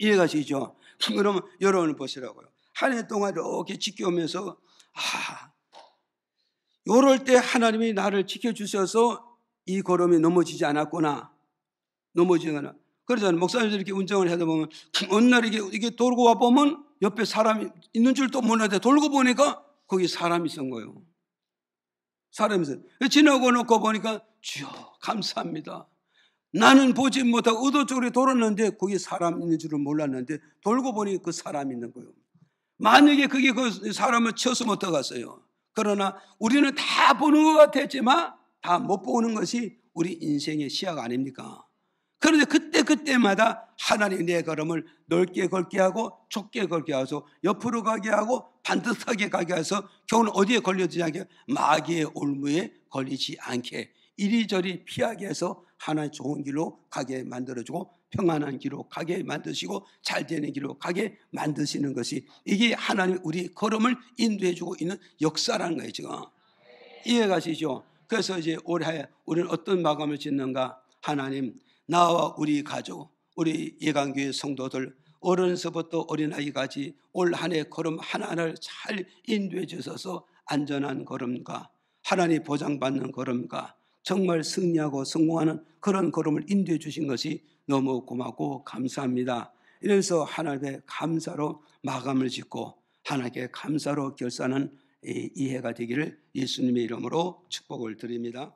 이해가시죠? 그러면 여러분을 보시라고요. 한 해 동안 이렇게 지켜오면서 요럴 때 하나님이 나를 지켜주셔서 이 걸음이 넘어지지 않았구나. 넘어지거나. 그러잖아요. 목사님들 이렇게 운전을 하다 보면 어느 날 이게 돌고 와 보면 옆에 사람이 있는 줄도 몰랐는데 돌고 보니까 거기 사람이 있었던 거예요. 사람이 있어요. 지나고 놓고 보니까 주여 감사합니다. 나는 보지 못하고 의도적으로 돌았는데 거기 사람 있는 줄은 몰랐는데 돌고 보니 그 사람이 있는 거예요. 만약에 그게 그 사람을 쳤으면 어떡하겠어요. 그러나 우리는 다 보는 것 같았지만 다 못 보는 것이 우리 인생의 시야가 아닙니까? 그런데 그때마다 하나님이 내 걸음을 넓게 걸게 하고 좁게 걸게 하고 옆으로 가게 하고 반듯하게 가게 해서 겨우는 어디에 걸려지지 않게 마귀의 올무에 걸리지 않게 이리저리 피하게 해서 하나의 좋은 길로 가게 만들어주고 평안한 길로 가게 만드시고 잘 되는 길로 가게 만드시는 것이 이게 하나님 우리 걸음을 인도해주고 있는 역사라는 거예요. 지금 이해가시죠? 그래서 이제 올해 우리는 어떤 마감을 짓는가? 하나님 나와 우리 가족, 우리 예강교회 성도들 어른서부터 어린아이까지 올 한 해 걸음 하나하나를 잘 인도해 주셔서 안전한 걸음과 하나님 보장받는 걸음과 정말 승리하고 성공하는 그런 걸음을 인도해 주신 것이 너무 고맙고 감사합니다. 이래서 하나님의 감사로 마감을 짓고 하나님께 감사로 결산하는 이 해가 되기를 예수님의 이름으로 축복을 드립니다.